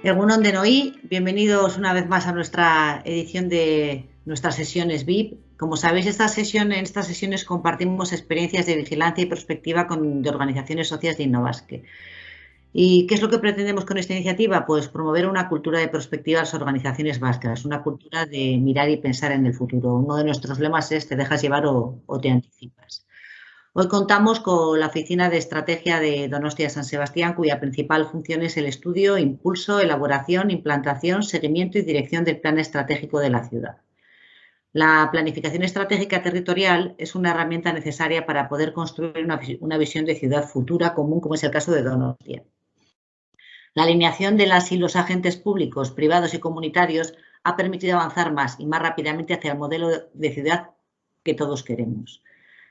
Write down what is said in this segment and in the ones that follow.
Egunon de Noí, bienvenidos una vez más a nuestra edición de nuestras sesiones VIP. Como sabéis, en estas sesiones compartimos experiencias de vigilancia y prospectiva de organizaciones sociales de Innovasque. ¿Y qué es lo que pretendemos con esta iniciativa? Pues promover una cultura de prospectiva a las organizaciones vascas, una cultura de mirar y pensar en el futuro. Uno de nuestros lemas es te dejas llevar o te anticipas. Hoy contamos con la Oficina de Estrategia de Donostia San Sebastián, cuya principal función es el estudio, impulso, elaboración, implantación, seguimiento y dirección del plan estratégico de la ciudad. La planificación estratégica territorial es una herramienta necesaria para poder construir una visión de ciudad futura común, como es el caso de Donostia. La alineación de las y los agentes públicos, privados y comunitarios ha permitido avanzar más y más rápidamente hacia el modelo de ciudad que todos queremos.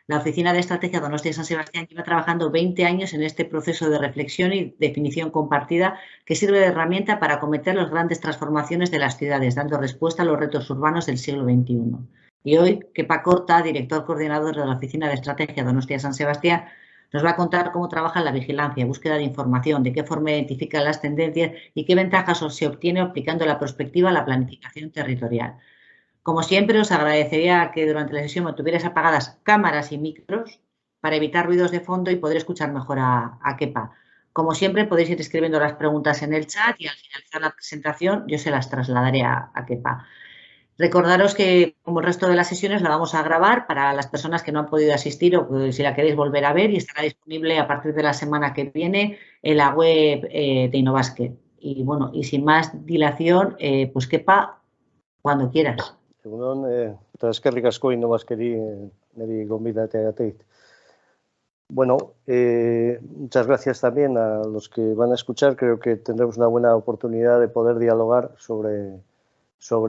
La Oficina de Estrategia Donostia San Sebastián lleva trabajando 20 años en este proceso de reflexión y definición compartida que sirve de herramienta para acometer las grandes transformaciones de las ciudades, dando respuesta a los retos urbanos del siglo XXI. Y hoy, Kepa Corta, director coordinador de la Oficina de Estrategia Donostia San Sebastián, nos va a contar cómo trabaja la vigilancia, búsqueda de información, de qué forma identifica las tendencias y qué ventajas se obtiene aplicando la perspectiva a la planificación territorial. Como siempre, os agradecería que durante la sesión mantuvierais apagadas cámaras y micros para evitar ruidos de fondo y poder escuchar mejor a Kepa. Como siempre, podéis ir escribiendo las preguntas en el chat y al finalizar la presentación yo se las trasladaré a Kepa. Recordaros que, como el resto de las sesiones, la vamos a grabar para las personas que no han podido asistir o si la queréis volver a ver, y estará disponible a partir de la semana que viene en la web de Innovasque. Y bueno, y sin más dilación, pues Kepa, cuando quieras. Egunon, eta eskerrik asko Innovaskeri niri gonbidateagatik. Bueno, muchas gracias también a los que van a escuchar. Creo que tendremos una buena oportunidad de poder dialogar sobre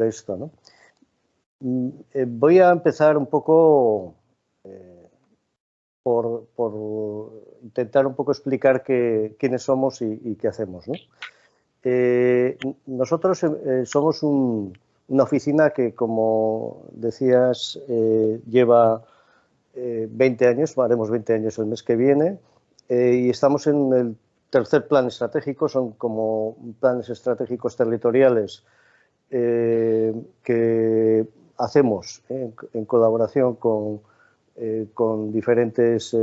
esto, ¿no? Voy a empezar un poco por intentar un poco explicar quiénes somos y qué hacemos, ¿no? Nosotros somos una oficina que, como decías, lleva 20 años, haremos 20 años el mes que viene, y estamos en el tercer plan estratégico. Son como planes estratégicos territoriales que hacemos en colaboración con diferentes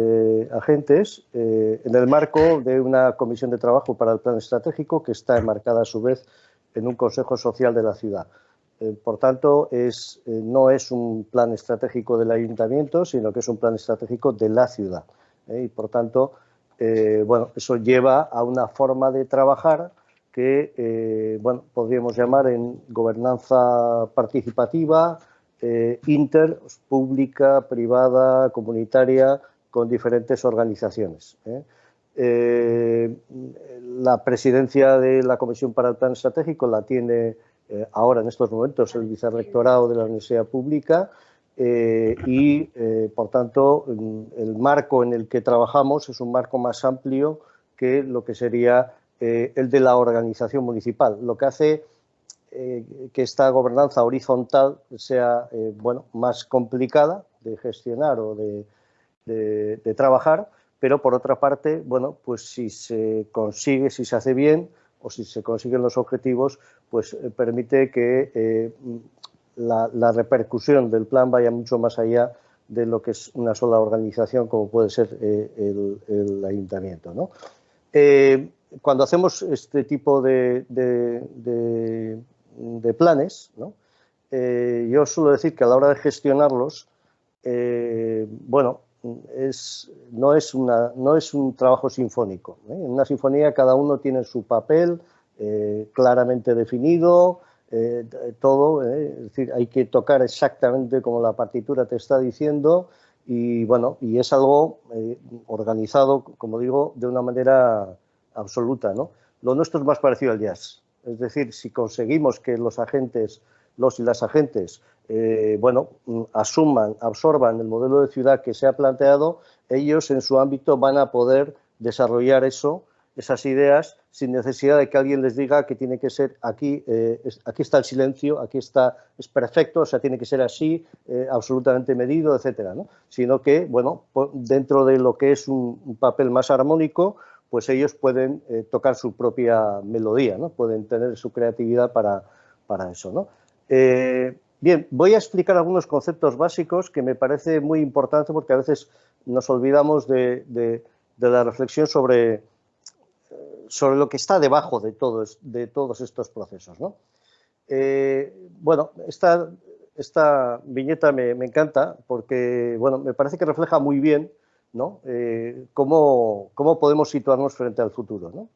agentes en el marco de una comisión de trabajo para el plan estratégico que está enmarcada a su vez en un consejo social de la ciudad. Por tanto, no es un plan estratégico del ayuntamiento, sino que es un plan estratégico de la ciudad. Y por tanto, bueno, eso lleva a una forma de trabajar que, bueno, podríamos llamar en gobernanza participativa, pública, privada, comunitaria, con diferentes organizaciones. La presidencia de la Comisión para el Plan Estratégico la tiene ahora, en estos momentos, el vicerrectorado de la Universidad Pública y, por tanto, el marco en el que trabajamos es un marco más amplio que lo que sería el de la organización municipal, lo que hace que esta gobernanza horizontal sea bueno, más complicada de gestionar o de trabajar, pero por otra parte, bueno, pues si se consigue, si se hace bien o si se consiguen los objetivos, pues permite que la repercusión del plan vaya mucho más allá de lo que es una sola organización como puede ser el ayuntamiento, ¿no? Cuando hacemos este tipo de planes, ¿no? Yo suelo decir que a la hora de gestionarlos, bueno, no es un trabajo sinfónico, ¿eh? En una sinfonía cada uno tiene su papel claramente definido, todo, es decir, hay que tocar exactamente como la partitura te está diciendo y, bueno, y es algo organizado, como digo, de una manera absoluta, ¿no? Lo nuestro es más parecido al jazz. Es decir, si conseguimos que los y las agentes, bueno, absorban el modelo de ciudad que se ha planteado, ellos en su ámbito van a poder desarrollar esas ideas sin necesidad de que alguien les diga que tiene que ser aquí, aquí está el silencio, aquí está, es perfecto, o sea, tiene que ser así, absolutamente medido, etcétera, ¿no? Sino que, bueno, dentro de lo que es un papel más armónico, pues ellos pueden tocar su propia melodía, ¿no? Pueden tener su creatividad para eso, ¿no? Bien, voy a explicar algunos conceptos básicos que me parece muy importante porque a veces nos olvidamos de la reflexión sobre lo que está debajo de todos estos procesos, ¿no? Bueno, esta viñeta me encanta porque, bueno, me parece que refleja muy bien, ¿no? Cómo podemos situarnos frente al futuro, ¿no?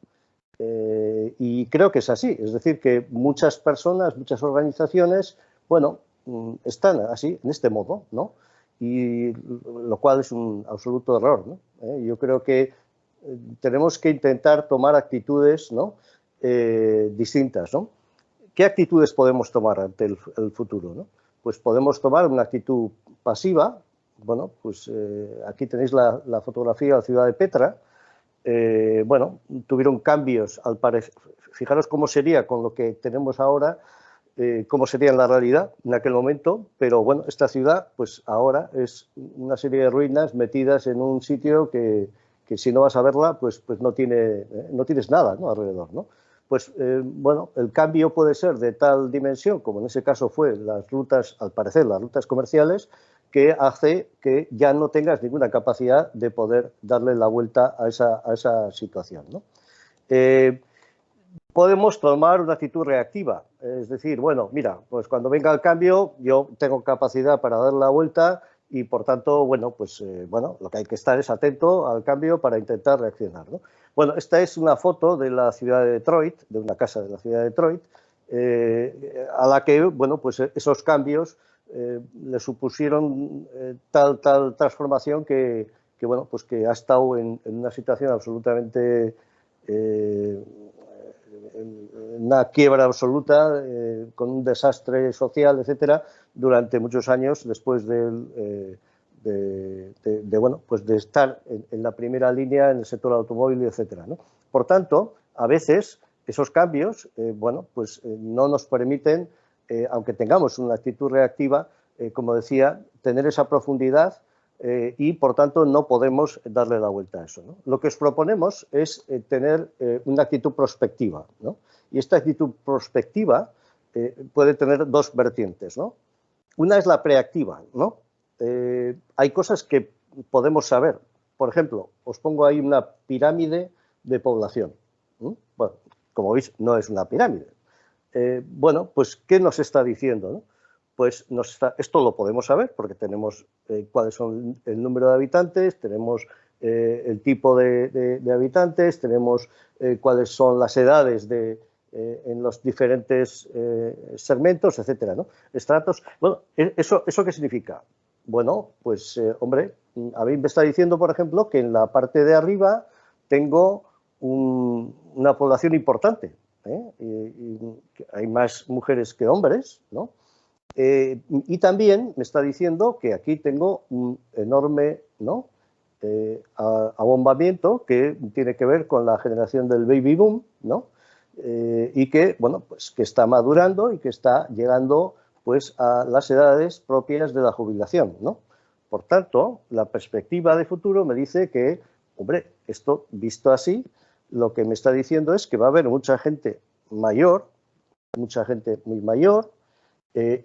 Y creo que es así, es decir, que muchas personas, muchas organizaciones, bueno, están así, en este modo, ¿no? Y lo cual es un absoluto error, ¿no? Yo creo que tenemos que intentar tomar actitudes, ¿no? Distintas, ¿no? ¿Qué actitudes podemos tomar ante el futuro, ¿no? Pues podemos tomar una actitud pasiva. Bueno, pues aquí tenéis la fotografía de la ciudad de Petra. Bueno, tuvieron cambios, al parecer. Fijaros cómo sería con lo que tenemos ahora, cómo sería en la realidad en aquel momento, pero bueno, esta ciudad, pues ahora es una serie de ruinas metidas en un sitio que si no vas a verla, pues no tienes nada, ¿no? Alrededor, ¿no? Pues bueno, el cambio puede ser de tal dimensión, como en ese caso fue las rutas, al parecer, las rutas comerciales, que hace que ya no tengas ninguna capacidad de poder darle la vuelta a esa situación, ¿no? Podemos tomar una actitud reactiva, es decir, bueno, mira, pues cuando venga el cambio yo tengo capacidad para dar la vuelta y, por tanto, bueno, pues bueno, lo que hay que estar es atento al cambio para intentar reaccionar, ¿no? Bueno, esta es una foto de la ciudad de Detroit, de una casa de la ciudad de Detroit, a la que, bueno, pues esos cambios le supusieron tal transformación que, bueno, pues que ha estado en una situación absolutamente una quiebra absoluta, con un desastre social, etcétera, durante muchos años después de bueno, pues de estar en la primera línea en el sector automóvil, etcétera, ¿no? Por tanto, a veces esos cambios, bueno, pues no nos permiten, aunque tengamos una actitud reactiva, como decía, tener esa profundidad y, por tanto, no podemos darle la vuelta a eso, ¿no? Lo que os proponemos es tener una actitud prospectiva, ¿no? Y esta actitud prospectiva puede tener dos vertientes, ¿no? Una es la preactiva, ¿no? Hay cosas que podemos saber. Por ejemplo, os pongo ahí una pirámide de población. Bueno, como veis, no es una pirámide. Bueno, pues, ¿qué nos está diciendo, no? Pues esto lo podemos saber porque tenemos cuáles son el número de habitantes, tenemos el tipo de habitantes, tenemos cuáles son las edades en los diferentes segmentos, etcétera, ¿no? Estratos. Bueno, ¿eso qué significa? Bueno, pues, hombre, a mí me está diciendo, por ejemplo, que en la parte de arriba tengo una población importante, y hay más mujeres que hombres, ¿no? Y también me está diciendo que aquí tengo un enorme, ¿no? Abombamiento que tiene que ver con la generación del baby boom, ¿no? Y que, bueno, pues que está madurando y que está llegando, pues, a las edades propias de la jubilación, ¿no? Por tanto, la perspectiva de futuro me dice que, hombre, esto visto así, lo que me está diciendo es que va a haber mucha gente mayor, mucha gente muy mayor,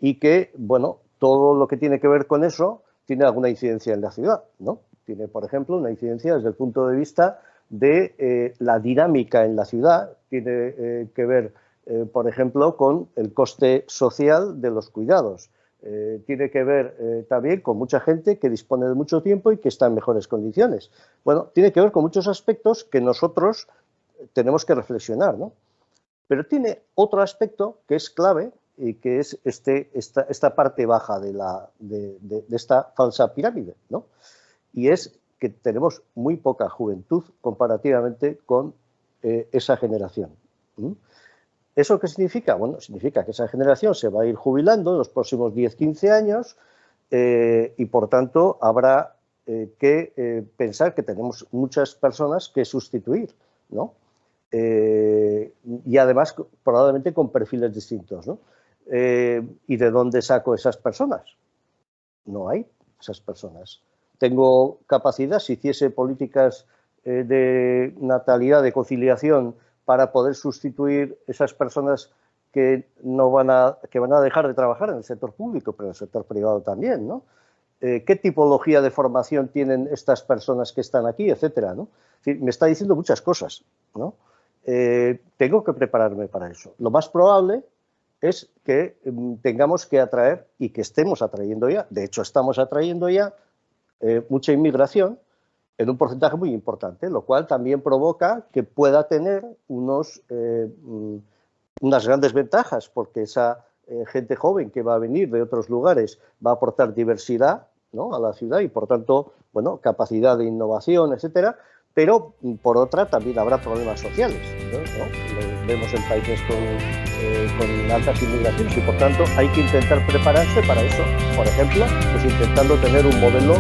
y que, bueno, todo lo que tiene que ver con eso tiene alguna incidencia en la ciudad, ¿no? Tiene, por ejemplo, una incidencia desde el punto de vista de la dinámica en la ciudad, tiene que ver, por ejemplo, con el coste social de los cuidados, tiene que ver también con mucha gente que dispone de mucho tiempo y que está en mejores condiciones. Bueno, tiene que ver con muchos aspectos que nosotros tenemos que reflexionar, ¿no? Pero tiene otro aspecto que es clave y que es esta parte baja de esta falsa pirámide, ¿no? Y es que tenemos muy poca juventud comparativamente con esa generación. ¿Eso qué significa? Bueno, significa que esa generación se va a ir jubilando en los próximos 10-15 años y, por tanto, habrá que pensar que tenemos muchas personas que sustituir, ¿no? Y además probablemente con perfiles distintos, ¿no? ¿Y de dónde saco esas personas? No hay esas personas. Tengo capacidad, si hiciese políticas de natalidad, de conciliación, para poder sustituir esas personas que van a dejar de trabajar en el sector público, pero en el sector privado también, ¿no? ¿Qué tipología de formación tienen estas personas que están aquí, etcétera, ¿no? Es decir, me está diciendo muchas cosas, ¿no? Tengo que prepararme para eso. Lo más probable es que tengamos que atraer, y que estemos atrayendo ya, de hecho estamos atrayendo ya mucha inmigración en un porcentaje muy importante, lo cual también provoca que pueda tener unas grandes ventajas, porque esa gente joven que va a venir de otros lugares va a aportar diversidad, ¿no?, a la ciudad y, por tanto, bueno, capacidad de innovación, etcétera, pero por otra también habrá problemas sociales, ¿no? Lo vemos en países con altas inmigraciones y, por tanto, hay que intentar prepararse para eso. Por ejemplo, pues intentando tener un modelo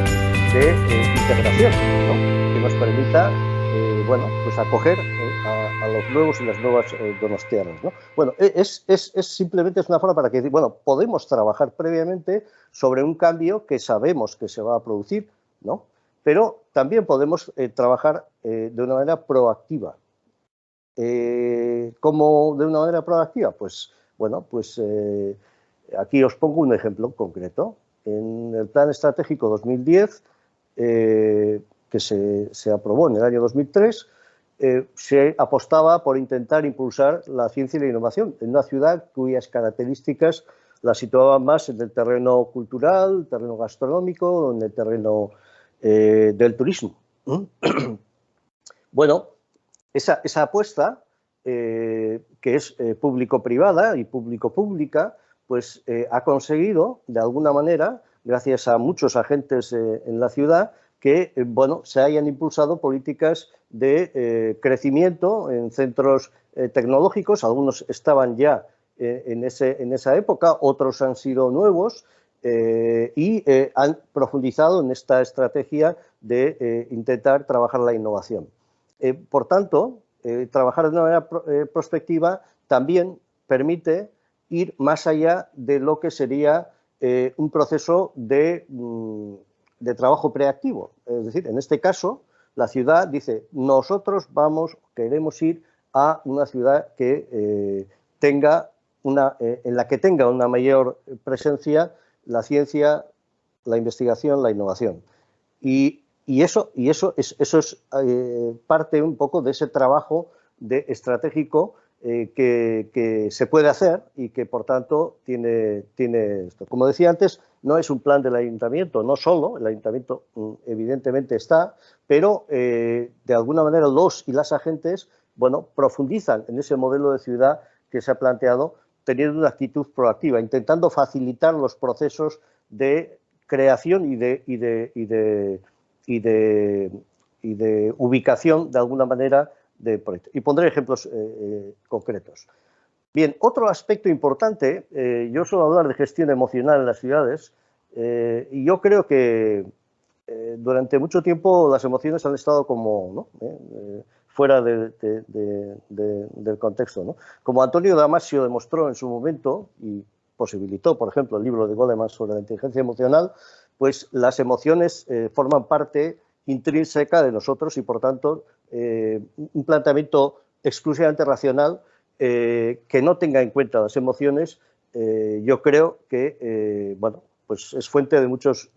de integración, ¿no?, que nos permita bueno, pues acoger a los nuevos y las nuevas donostiarras, ¿no? Bueno, simplemente es una forma para que, bueno, podemos trabajar previamente sobre un cambio que sabemos que se va a producir, ¿no? Pero también podemos trabajar de una manera proactiva. ¿Cómo de una manera proactiva? Pues, bueno, pues aquí os pongo un ejemplo concreto. En el Plan Estratégico 2010, que se aprobó en el año 2003, se apostaba por intentar impulsar la ciencia y la innovación en una ciudad cuyas características la situaban más en el terreno cultural, el terreno gastronómico, en el terreno del turismo. Bueno, esa apuesta, que es público-privada y público-pública, pues ha conseguido, de alguna manera, gracias a muchos agentes en la ciudad, que bueno, se hayan impulsado políticas de crecimiento en centros tecnológicos. Algunos estaban ya en esa época, otros han sido nuevos y han profundizado en esta estrategia de intentar trabajar la innovación. Por tanto, trabajar de una manera prospectiva también permite ir más allá de lo que sería un proceso de trabajo preactivo. Es decir, en este caso, la ciudad dice, nosotros queremos ir a una ciudad que tenga en la que tenga una mayor presencia la ciencia, la investigación, la innovación. Y eso es parte un poco de ese trabajo estratégico que se puede hacer y que, por tanto, tiene esto. Como decía antes, no es un plan del ayuntamiento, no solo, el ayuntamiento evidentemente está, pero de alguna manera los y las agentes, bueno, profundizan en ese modelo de ciudad que se ha planteado, teniendo una actitud proactiva, intentando facilitar los procesos de creación y de ubicación, de alguna manera, de proyectos. Y pondré ejemplos concretos. Bien, otro aspecto importante, yo suelo hablar de gestión emocional en las ciudades, y yo creo que durante mucho tiempo las emociones han estado como, ¿no?, fuera del contexto, ¿no? Como Antonio Damasio demostró en su momento y posibilitó, por ejemplo, el libro de Goleman sobre la inteligencia emocional, pues las emociones forman parte intrínseca de nosotros y, por tanto, un planteamiento exclusivamente racional que no tenga en cuenta las emociones, yo creo que, bueno, pues es fuente de muchas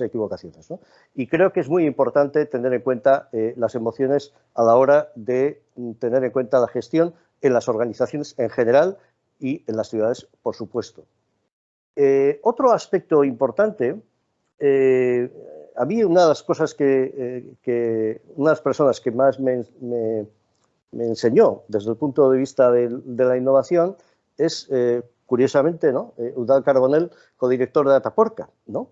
equivocaciones, ¿no? Y creo que es muy importante tener en cuenta las emociones a la hora de tener en cuenta la gestión en las organizaciones en general y en las ciudades, por supuesto. Otro aspecto importante, a mí una de las cosas una de las personas que más me enseñó desde el punto de vista de la innovación es, curiosamente, ¿no?, Eudald Carbonell, codirector de Ataporca, ¿no?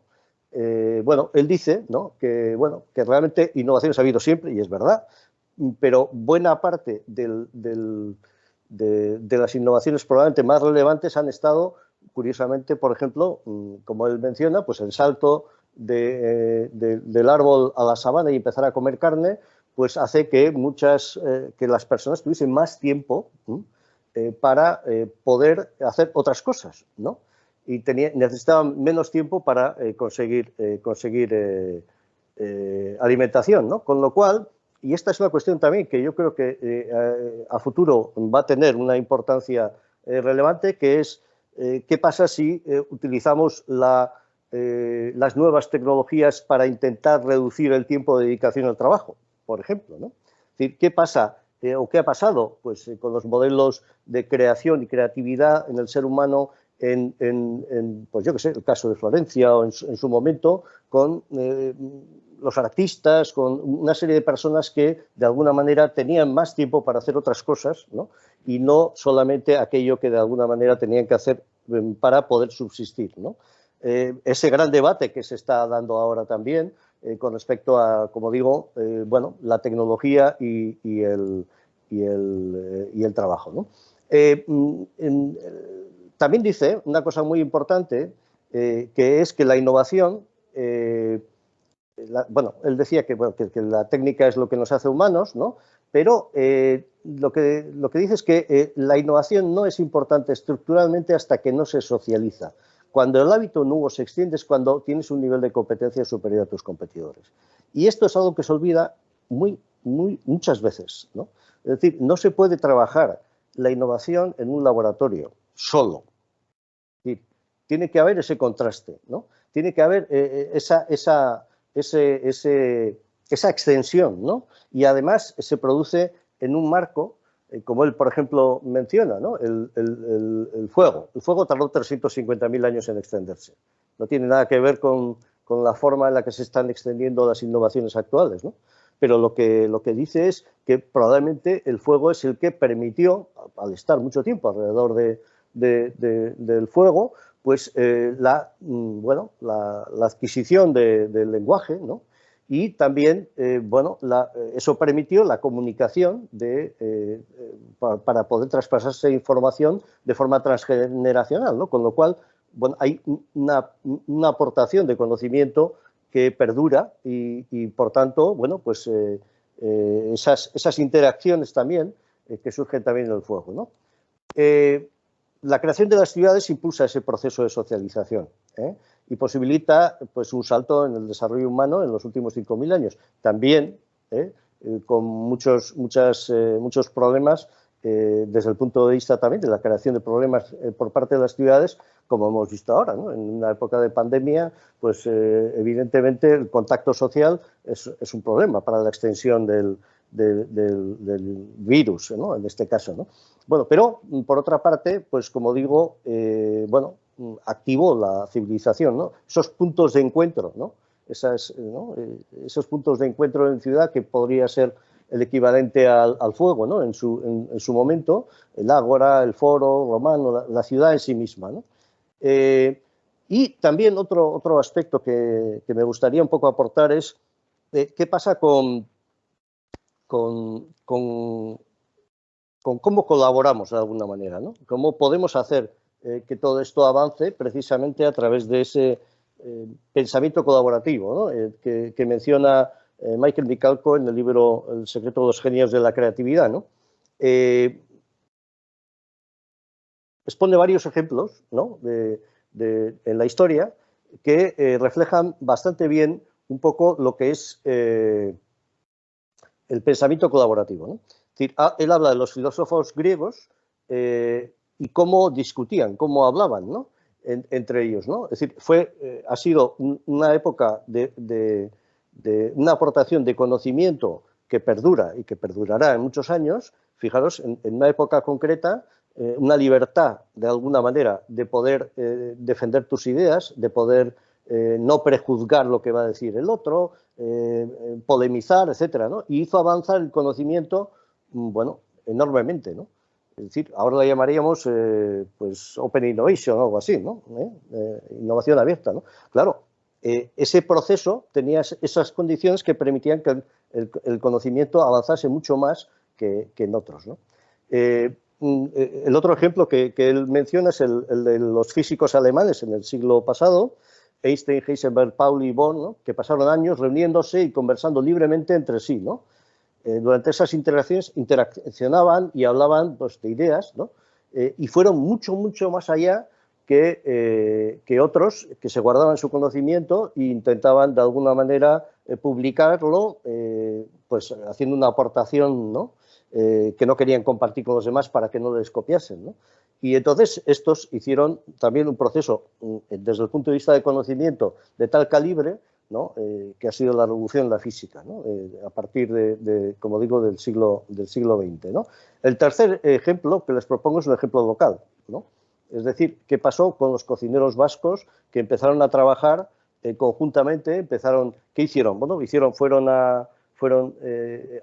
Bueno, él dice, ¿no?, que realmente innovaciones ha habido siempre, y es verdad, pero buena parte de las innovaciones probablemente más relevantes han estado, curiosamente, por ejemplo, como él menciona, pues el salto del árbol a la sabana y empezar a comer carne, pues hace que que las personas tuviesen más tiempo para poder hacer otras cosas, ¿no? Y necesitaban menos tiempo para conseguir alimentación, ¿no? Con lo cual, y esta es una cuestión también que yo creo que a futuro va a tener una importancia relevante, que es qué pasa si utilizamos las nuevas tecnologías para intentar reducir el tiempo de dedicación al trabajo, por ejemplo, ¿no? Es decir, ¿qué pasa o qué ha pasado pues, con los modelos de creación y creatividad en el ser humano pues yo qué sé, el caso de Florencia o en su momento con los artistas, con una serie de personas que de alguna manera tenían más tiempo para hacer otras cosas, ¿no? Y no solamente aquello que de alguna manera tenían que hacer para poder subsistir, ¿no? Ese gran debate que se está dando ahora también con respecto a, como digo, bueno, la tecnología y el trabajo, ¿no? También dice una cosa muy importante, que es que la innovación, bueno, él decía que, bueno, que la técnica es lo que nos hace humanos, ¿no? Pero lo que dice es que la innovación no es importante estructuralmente hasta que no se socializa. Cuando el hábito nuevo se extiende es cuando tienes un nivel de competencia superior a tus competidores. Y esto es algo que se olvida muchas veces, ¿no? Es decir, no se puede trabajar la innovación en un laboratorio solo. Es decir, tiene que haber ese contraste, ¿no? Tiene que haber esa extensión, ¿no? Y además se produce en un marco, como él, por ejemplo, menciona, ¿no? El fuego. El fuego tardó 350.000 años en extenderse. No tiene nada que ver con la forma en la que se están extendiendo las innovaciones actuales, ¿no? Pero lo que dice es que probablemente el fuego es el que permitió, al estar mucho tiempo alrededor del fuego, pues bueno, la adquisición del lenguaje, ¿no? Y también, bueno, eso permitió la comunicación para poder traspasarse información de forma transgeneracional, ¿no? Con lo cual, bueno, hay una aportación de conocimiento que perdura y por tanto, bueno, pues esas interacciones también que surgen también en el fuego, ¿no? La creación de las ciudades impulsa ese proceso de socialización, y posibilita pues, un salto en el desarrollo humano en los últimos 5.000 años. También con muchos problemas desde el punto de vista también de la creación de problemas por parte de las ciudades, como hemos visto ahora, ¿no? En una época de pandemia, pues evidentemente el contacto social es un problema para la extensión del virus, ¿no? En este caso, ¿no? Bueno, pero por otra parte, pues como digo, bueno, activó la civilización, ¿no? Esos puntos de encuentro, ¿no? Esos puntos de encuentro en ciudad que podría ser el equivalente al fuego, ¿no? En su momento, el ágora, el foro romano, la ciudad en sí misma, ¿no? Y también otro aspecto que me gustaría un poco aportar es qué pasa con cómo colaboramos de alguna manera, ¿no? Cómo podemos hacer que todo esto avance precisamente a través de ese pensamiento colaborativo, ¿no? que menciona Michael Michalko en el libro El secreto de los genios de la creatividad, ¿no? Expone varios ejemplos, ¿no? en la historia que reflejan bastante bien un poco lo que es el pensamiento colaborativo, ¿no? Es decir, él habla de los filósofos griegos y cómo discutían, cómo hablaban, ¿no? Entre ellos, ¿no? Es decir, ha sido una época de una aportación de conocimiento que perdura y que perdurará en muchos años. Fijaros, en una época concreta, una libertad, de alguna manera, de poder defender tus ideas, de poder no prejuzgar lo que va a decir el otro, polemizar, etcétera, ¿no? Y hizo avanzar el conocimiento, bueno, enormemente, ¿no? Es decir, ahora la llamaríamos pues Open Innovation o algo así, ¿no? Innovación abierta, ¿no? Claro, ese proceso tenía esas condiciones que permitían que el conocimiento avanzase mucho más que en otros, ¿no? El otro ejemplo que él menciona es el de los físicos alemanes en el siglo pasado, Einstein, Heisenberg, Pauli y Born, ¿no? Que pasaron años reuniéndose y conversando libremente entre sí, ¿no? Durante esas interaccionaban y hablaban pues, de ideas, ¿no? Y fueron mucho más allá que otros que se guardaban su conocimiento e intentaban de alguna manera publicarlo pues haciendo una aportación, ¿no? Que no querían compartir con los demás para que no les copiasen, ¿no? Y entonces estos hicieron también un proceso desde el punto de vista de conocimiento de tal calibre, ¿no? Que ha sido la revolución en la física, ¿no? A partir como digo, del siglo XX, ¿no? El tercer ejemplo que les propongo es un ejemplo local, ¿no? Es decir, ¿qué pasó con los cocineros vascos que empezaron a trabajar conjuntamente? ¿Qué hicieron? Bueno,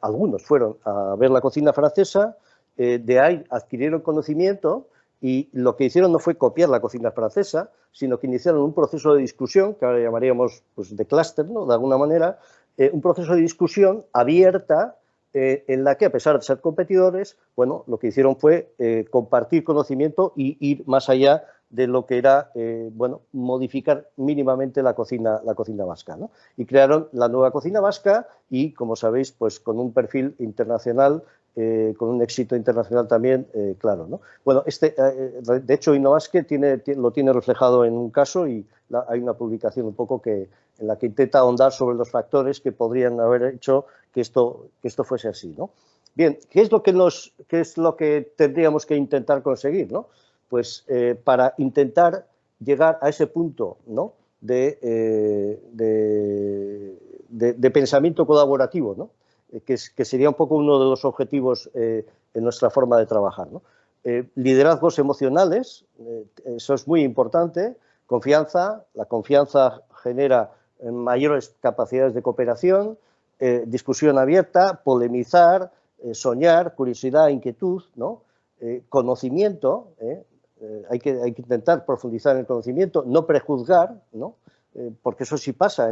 algunos fueron a ver la cocina francesa, de ahí adquirieron conocimiento y lo que hicieron no fue copiar la cocina francesa, sino que iniciaron un proceso de discusión, que ahora llamaríamos pues, de clúster, ¿no? De alguna manera, un proceso de discusión abierta en la que, a pesar de ser competidores, bueno, lo que hicieron fue compartir conocimiento y ir más allá de lo que era, bueno, modificar mínimamente la cocina vasca, ¿no? Y crearon la nueva cocina vasca y, como sabéis, pues con un perfil internacional, con un éxito internacional también, claro, ¿no? Bueno, de hecho, Innovasque lo tiene reflejado en un caso y hay una publicación un poco en la que intenta ahondar sobre los factores que podrían haber hecho que esto fuese así, ¿no? Bien, ¿qué es lo que tendríamos que intentar conseguir, ¿no? Pues para intentar llegar a ese punto, ¿no? de pensamiento colaborativo, ¿no? Que sería un poco uno de los objetivos en nuestra forma de trabajar, ¿no? Liderazgos emocionales, eso es muy importante, confianza, la confianza genera mayores capacidades de cooperación, discusión abierta, polemizar, soñar, curiosidad, inquietud, ¿no? Conocimiento, hay que intentar profundizar en el conocimiento, no prejuzgar, ¿no? Porque eso sí pasa.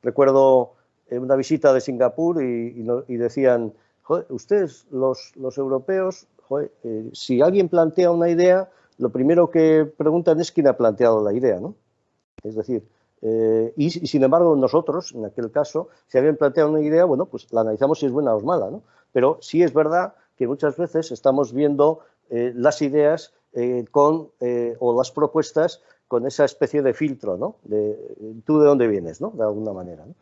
Recuerdo una visita de Singapur y decían, joder, ustedes, los europeos, joder, si alguien plantea una idea, lo primero que preguntan es quién ha planteado la idea, ¿no? Es decir, y sin embargo nosotros, en aquel caso, si alguien plantea una idea, bueno, pues la analizamos si es buena o es mala, ¿no? Pero sí es verdad que muchas veces estamos viendo las ideas o las propuestas con esa especie de filtro, ¿no? ¿Tú de dónde vienes, ¿no? De alguna manera, ¿no?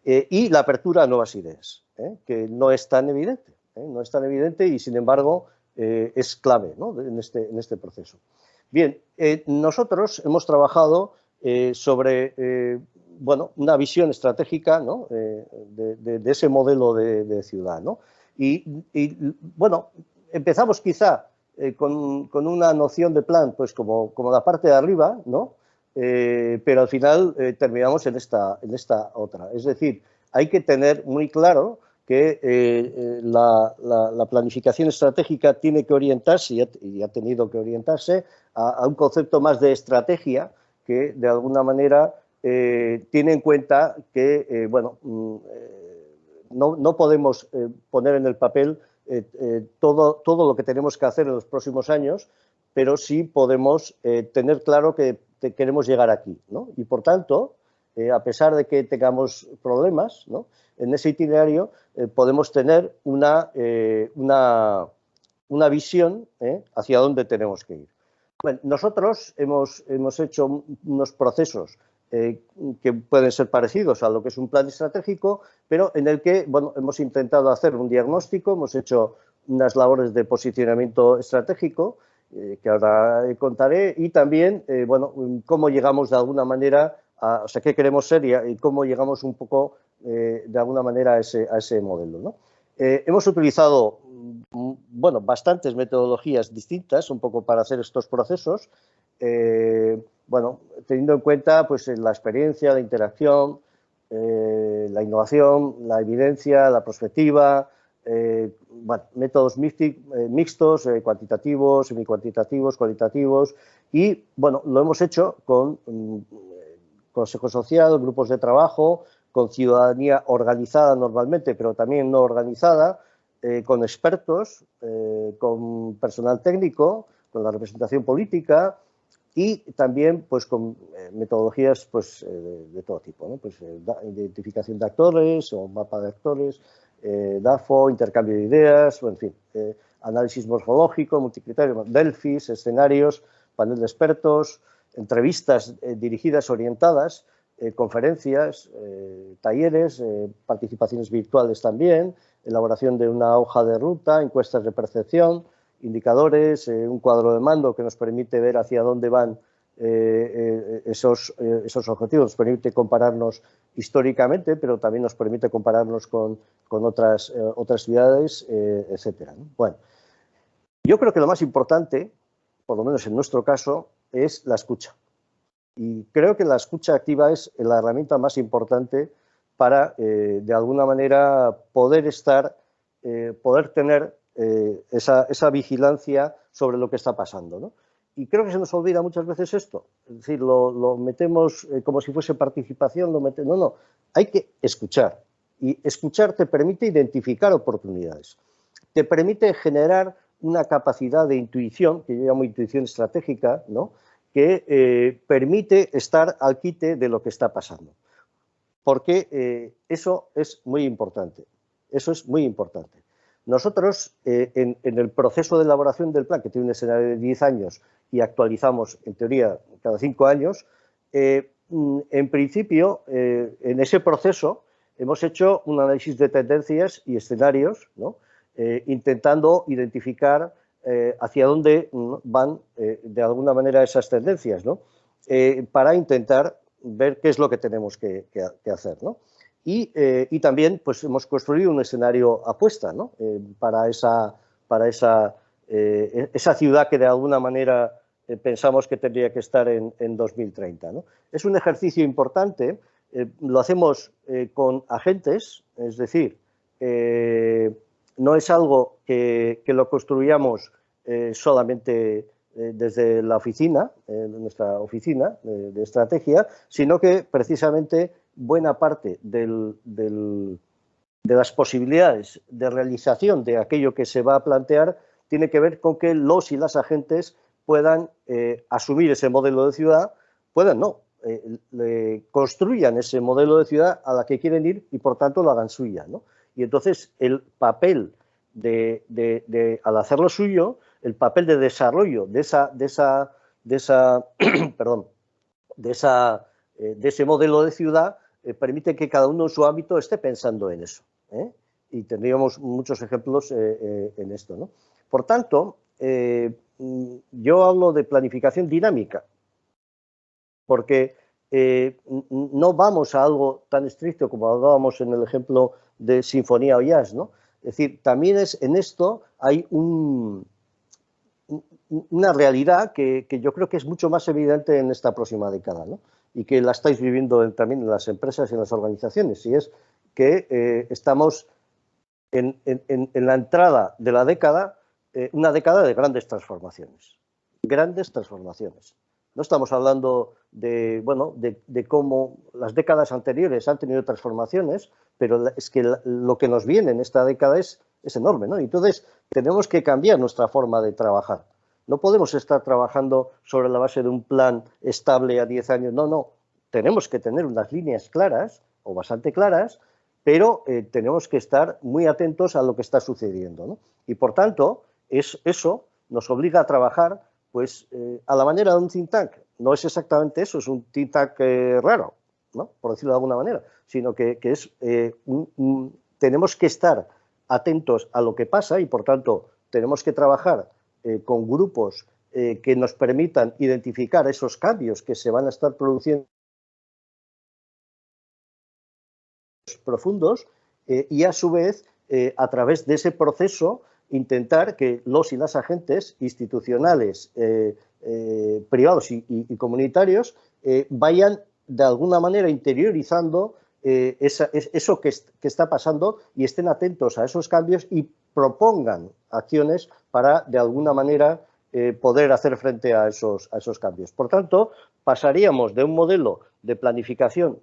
Y la apertura a nuevas ideas, que no es tan evidente, no es tan evidente y sin embargo es clave, ¿no? en este proceso. Bien, nosotros hemos trabajado sobre bueno, una visión estratégica, ¿no? de ese modelo de ciudad, ¿no? Y bueno, empezamos quizá con una noción de plan, pues como la parte de arriba, ¿no? Pero al final terminamos en esta otra. Es decir, hay que tener muy claro que la planificación estratégica tiene que orientarse, y ha tenido que orientarse, a un concepto más de estrategia que, de alguna manera, tiene en cuenta que, bueno, no podemos poner en el papel todo lo que tenemos que hacer en los próximos años, pero sí podemos tener claro que queremos llegar aquí, ¿no? Y, por tanto, a pesar de que tengamos problemas, ¿no? En ese itinerario podemos tener una visión hacia dónde tenemos que ir. Bueno, nosotros hemos hecho unos procesos que pueden ser parecidos a lo que es un plan estratégico, pero en el que, bueno, hemos intentado hacer un diagnóstico, hemos hecho unas labores de posicionamiento estratégico, que ahora contaré, y también, bueno, cómo llegamos de alguna manera, o sea, qué queremos ser y cómo llegamos un poco, de alguna manera, a ese modelo, ¿no? Hemos utilizado, bueno, bastantes metodologías distintas, un poco para hacer estos procesos, bueno, teniendo en cuenta pues la experiencia, la interacción, la innovación, la evidencia, la prospectiva, bueno, métodos mixtos, cuantitativos, semicuantitativos, cualitativos, y bueno, lo hemos hecho con consejo social, grupos de trabajo, con ciudadanía organizada normalmente, pero también no organizada, con expertos, con personal técnico, con la representación política y también pues con metodologías pues, de todo tipo, ¿no? Pues, identificación de actores o mapa de actores, DAFO, intercambio de ideas, en fin, análisis morfológico, multicriterio, Delphis, escenarios, panel de expertos, entrevistas dirigidas, orientadas, conferencias, talleres, participaciones virtuales también, elaboración de una hoja de ruta, encuestas de percepción, indicadores, un cuadro de mando que nos permite ver hacia dónde van esos objetivos, nos permite compararnos históricamente, pero también nos permite compararnos con otras ciudades, etcétera, ¿no? Bueno, yo creo que lo más importante, por lo menos en nuestro caso, es la escucha. Y creo que la escucha activa es la herramienta más importante para, de alguna manera, poder tener esa vigilancia sobre lo que está pasando, ¿no? Y creo que se nos olvida muchas veces esto. Es decir, lo metemos como si fuese participación, no, hay que escuchar. Y escuchar te permite identificar oportunidades, te permite generar una capacidad de intuición, que yo llamo intuición estratégica, ¿no?, que permite estar al quite de lo que está pasando. Porque eso es muy importante. Eso es muy importante. Nosotros, en el proceso de elaboración del plan, que tiene un escenario de 10 años y actualizamos, en teoría, cada 5 años, en principio, en ese proceso, hemos hecho un análisis de tendencias y escenarios, ¿no?, intentando identificar hacia dónde van, de alguna manera, esas tendencias, ¿no?, para intentar ver qué es lo que tenemos que hacer, ¿no? Y también pues, hemos construido un escenario apuesta, ¿no?, para esa ciudad que de alguna manera pensamos que tendría que estar en 2030, ¿no? Es un ejercicio importante, lo hacemos con agentes, es decir, no es algo que lo construyamos solamente desde la oficina, nuestra oficina de estrategia, sino que precisamente buena parte de las posibilidades de realización de aquello que se va a plantear tiene que ver con que los y las agentes puedan asumir ese modelo de ciudad, construyan ese modelo de ciudad a la que quieren ir y por tanto lo hagan suya, ¿no? Y entonces el papel al hacerlo suyo, el papel de desarrollo de ese modelo de ciudad permite que cada uno en su ámbito esté pensando en eso, ¿eh? Y tendríamos muchos ejemplos en esto, ¿no? Por tanto, yo hablo de planificación dinámica, porque no vamos a algo tan estricto como hablábamos en el ejemplo de sinfonía o jazz, ¿no? Es decir, también en esto hay una realidad que yo creo que es mucho más evidente en esta próxima década, ¿no?, y que la estáis viviendo también en las empresas y en las organizaciones, y es que estamos en la entrada de la década, una década de grandes transformaciones. Grandes transformaciones. No estamos hablando de cómo las décadas anteriores han tenido transformaciones, pero es que lo que nos viene en esta década es enorme, ¿no? Entonces, tenemos que cambiar nuestra forma de trabajar. No podemos estar trabajando sobre la base de un plan estable a 10 años. No. Tenemos que tener unas líneas claras, o bastante claras, pero tenemos que estar muy atentos a lo que está sucediendo, ¿no? Y, por tanto, eso nos obliga a trabajar pues a la manera de un think tank. No es exactamente eso, es un think tank raro, ¿no?, por decirlo de alguna manera, sino que es tenemos que estar atentos a lo que pasa y, por tanto, tenemos que trabajar con grupos que nos permitan identificar esos cambios que se van a estar produciendo profundos y, a su vez, a través de ese proceso, intentar que los y las agentes institucionales, privados y comunitarios vayan, de alguna manera, interiorizando eso que está pasando y estén atentos a esos cambios y propongan acciones para, de alguna manera, poder hacer frente a esos cambios. Por tanto, pasaríamos de un modelo de planificación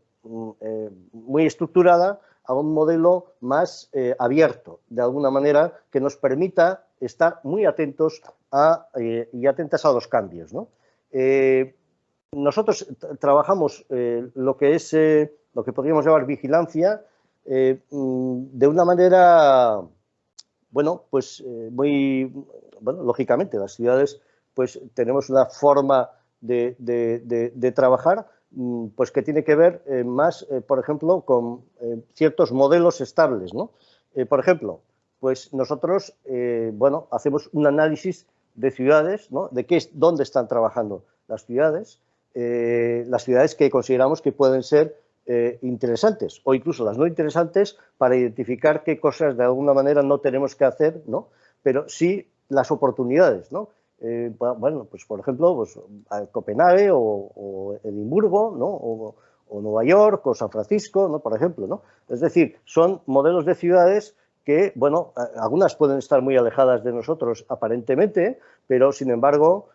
muy estructurada a un modelo más abierto, de alguna manera, que nos permita estar muy atentos y atentas a los cambios, ¿no? Nosotros trabajamos lo que podríamos llamar vigilancia de una manera, lógicamente, las ciudades pues tenemos una forma de trabajar pues que tiene que ver más, por ejemplo, con ciertos modelos estables, ¿no? Por ejemplo, pues nosotros, bueno, hacemos un análisis de ciudades, ¿no? De dónde están trabajando las ciudades que consideramos que pueden ser interesantes o incluso las no interesantes para identificar qué cosas de alguna manera no tenemos que hacer, ¿no? Pero sí las oportunidades, ¿no? Bueno, pues por ejemplo, pues, Copenhague o Edimburgo, ¿no? O Nueva York o San Francisco, ¿no? Por ejemplo, ¿no? Es decir, son modelos de ciudades que, bueno, algunas pueden estar muy alejadas de nosotros aparentemente, pero sin embargo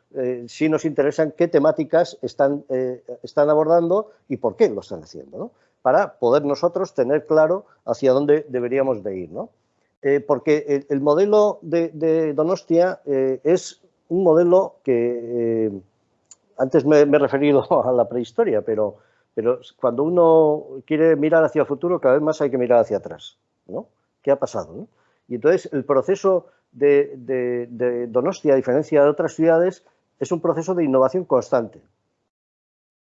sí nos interesan qué temáticas están abordando y por qué lo están haciendo, ¿no? Para poder nosotros tener claro hacia dónde deberíamos de ir, ¿no? Porque el modelo de Donostia es un modelo que antes me he referido a la prehistoria, pero cuando uno quiere mirar hacia el futuro, cada vez más hay que mirar hacia atrás, ¿no? ¿Qué ha pasado, ¿no? Y entonces el proceso de Donostia, a diferencia de otras ciudades, es un proceso de innovación constante. Es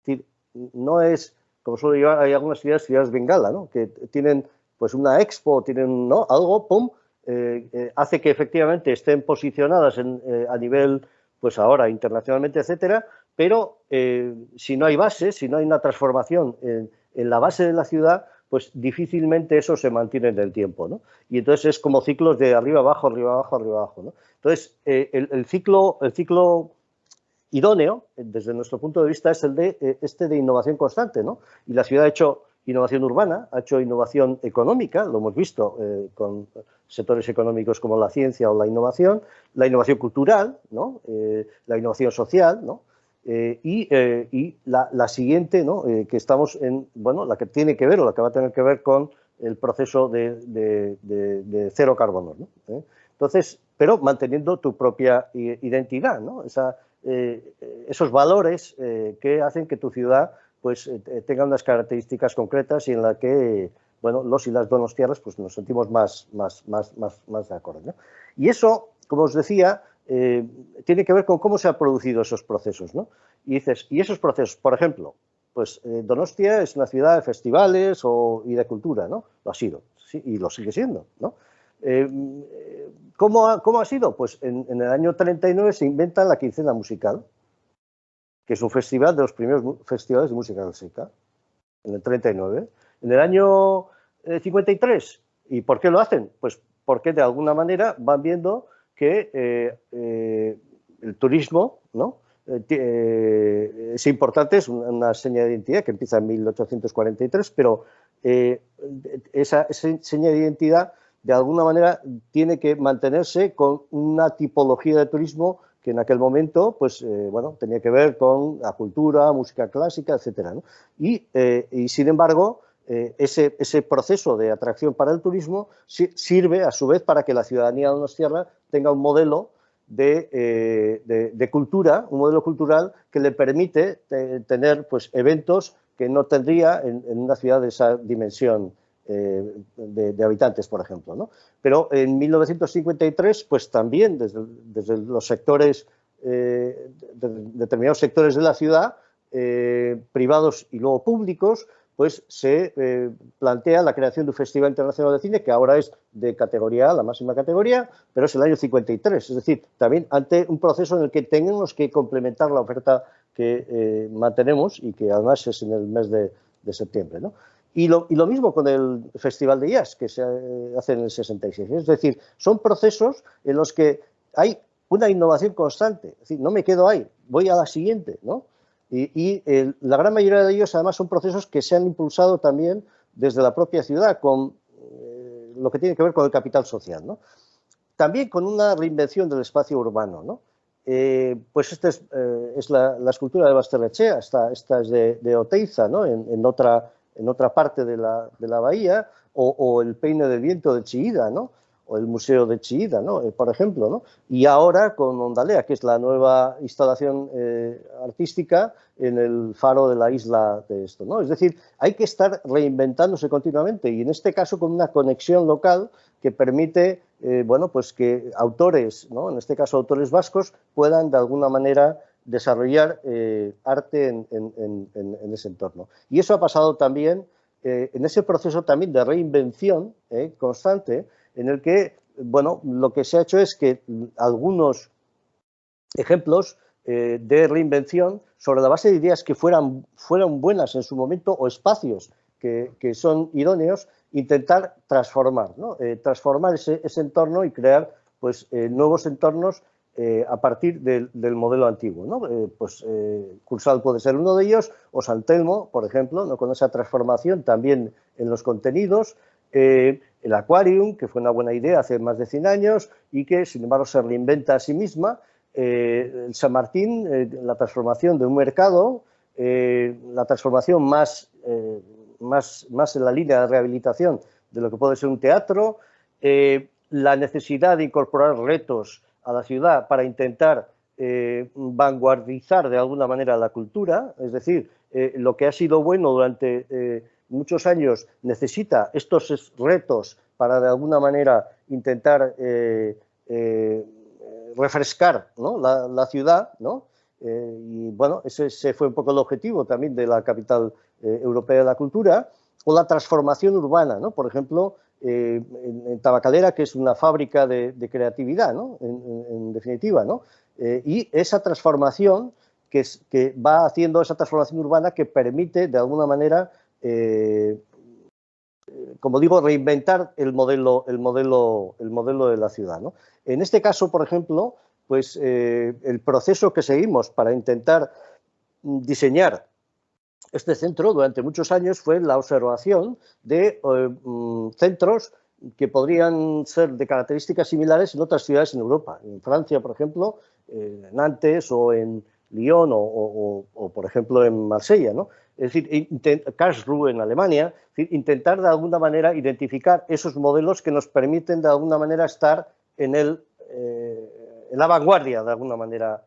decir, no es, como suelo llevar, hay algunas ciudades bengala, ¿no? Que tienen pues una expo, tienen, ¿no? Algo, pum, hace que efectivamente estén posicionadas a nivel, pues ahora internacionalmente, etcétera, pero si no hay base, si no hay una transformación en la base de la ciudad, pues difícilmente eso se mantiene en el tiempo, ¿no? Y entonces es como ciclos de arriba abajo, arriba abajo, arriba abajo, ¿no? Entonces, el ciclo idóneo, desde nuestro punto de vista, es el de innovación constante, ¿no? Y la ciudad ha hecho innovación urbana, ha hecho innovación económica, lo hemos visto con sectores económicos como la ciencia o la innovación cultural, ¿no? La innovación social, ¿no? Y la siguiente, ¿no? Que estamos en, bueno, la que tiene que ver o la que va a tener que ver con el proceso de cero carbono, ¿no? Entonces, pero manteniendo tu propia identidad, ¿no? Esos valores que hacen que tu ciudad pues tenga unas características concretas y en la que, bueno, los y las donostiarras pues nos sentimos más de acuerdo, ¿no? Y eso, como os decía, tiene que ver con cómo se han producido esos procesos, ¿no? Y dices, y esos procesos, por ejemplo, pues Donostia es una ciudad de festivales y de cultura, ¿no? Lo ha sido, sí, y lo sigue siendo, ¿no? ¿Cómo ha sido? Pues en el año 39 se inventa la Quincena Musical, que es un festival de los primeros festivales de música clásica, en el 39. En el año 53, ¿y por qué lo hacen? Pues porque de alguna manera van viendo que el turismo, ¿no? Es importante, es una seña de identidad que empieza en 1843, pero esa seña de identidad de alguna manera tiene que mantenerse con una tipología de turismo que en aquel momento, pues, bueno, tenía que ver con la cultura, música clásica, etcétera, ¿no? Y sin embargo, ese proceso de atracción para el turismo sirve, a su vez, para que la ciudadanía donostiarra tenga un modelo de cultura, un modelo cultural que le permite tener, pues, eventos que no tendría en una ciudad de esa dimensión de habitantes, por ejemplo, ¿no? Pero en 1953, pues también desde los sectores, determinados sectores de la ciudad, privados y luego públicos, pues se plantea la creación de un Festival Internacional de Cine, que ahora es de categoría A, la máxima categoría, pero es el año 53, es decir, también ante un proceso en el que tenemos que complementar la oferta que mantenemos y que además es en el mes de septiembre, ¿no? Y lo mismo con el Festival de Jazz, que se hace en el 66. Es decir, son procesos en los que hay una innovación constante. Es decir, no me quedo ahí, voy a la siguiente, ¿no? Y la gran mayoría de ellos, además, son procesos que se han impulsado también desde la propia ciudad, con lo que tiene que ver con el capital social, ¿no? También con una reinvención del espacio urbano, ¿no? Pues esta es la escultura de Basterrechea, esta es de Oteiza, ¿no? En otra parte de la bahía, o el Peine del Viento de Chillida, ¿no? O el Museo de Chillida, ¿no? Por ejemplo, ¿no? Y ahora con Ondalea, que es la nueva instalación artística en el faro de la isla de esto, ¿no? Es decir, hay que estar reinventándose continuamente y en este caso con una conexión local que permite, bueno, pues que autores, ¿no? En este caso autores vascos, puedan de alguna manera desarrollar arte en ese entorno. Y eso ha pasado también en ese proceso también de reinvención constante, en el que, bueno, lo que se ha hecho es que algunos ejemplos de reinvención sobre la base de ideas que fueran buenas en su momento o espacios que son idóneos, intentar transformar, ¿no? Transformar ese entorno y crear pues, nuevos entornos a partir del modelo antiguo, ¿no? Cursal puede ser uno de ellos, o San Telmo, por ejemplo, ¿no? Con esa transformación también en los contenidos, el Aquarium, que fue una buena idea hace más de 100 años y que, sin embargo, se reinventa a sí misma, el San Martín, la transformación de un mercado, la transformación más en la línea de rehabilitación de lo que puede ser un teatro, la necesidad de incorporar retos a la ciudad para intentar vanguardizar de alguna manera la cultura, es decir, lo que ha sido bueno durante muchos años necesita estos retos para de alguna manera intentar refrescar, ¿no? la ciudad, ¿no? Y bueno, ese fue un poco el objetivo también de la capital europea de la cultura, o la transformación urbana, ¿no? Por ejemplo, en Tabacalera, que es una fábrica de creatividad, ¿no? En definitiva, ¿no? Y esa transformación que va haciendo esa transformación urbana que permite, de alguna manera, como digo, reinventar el modelo de la ciudad, ¿no? En este caso, por ejemplo, pues el proceso que seguimos para intentar diseñar este centro durante muchos años fue la observación de centros que podrían ser de características similares en otras ciudades en Europa. En Francia, por ejemplo, en Nantes o en Lyon o por ejemplo, en Marsella, ¿no? Es decir, Karlsruhe en Alemania, es decir, intentar de alguna manera identificar esos modelos que nos permiten de alguna manera estar en la vanguardia, de alguna manera,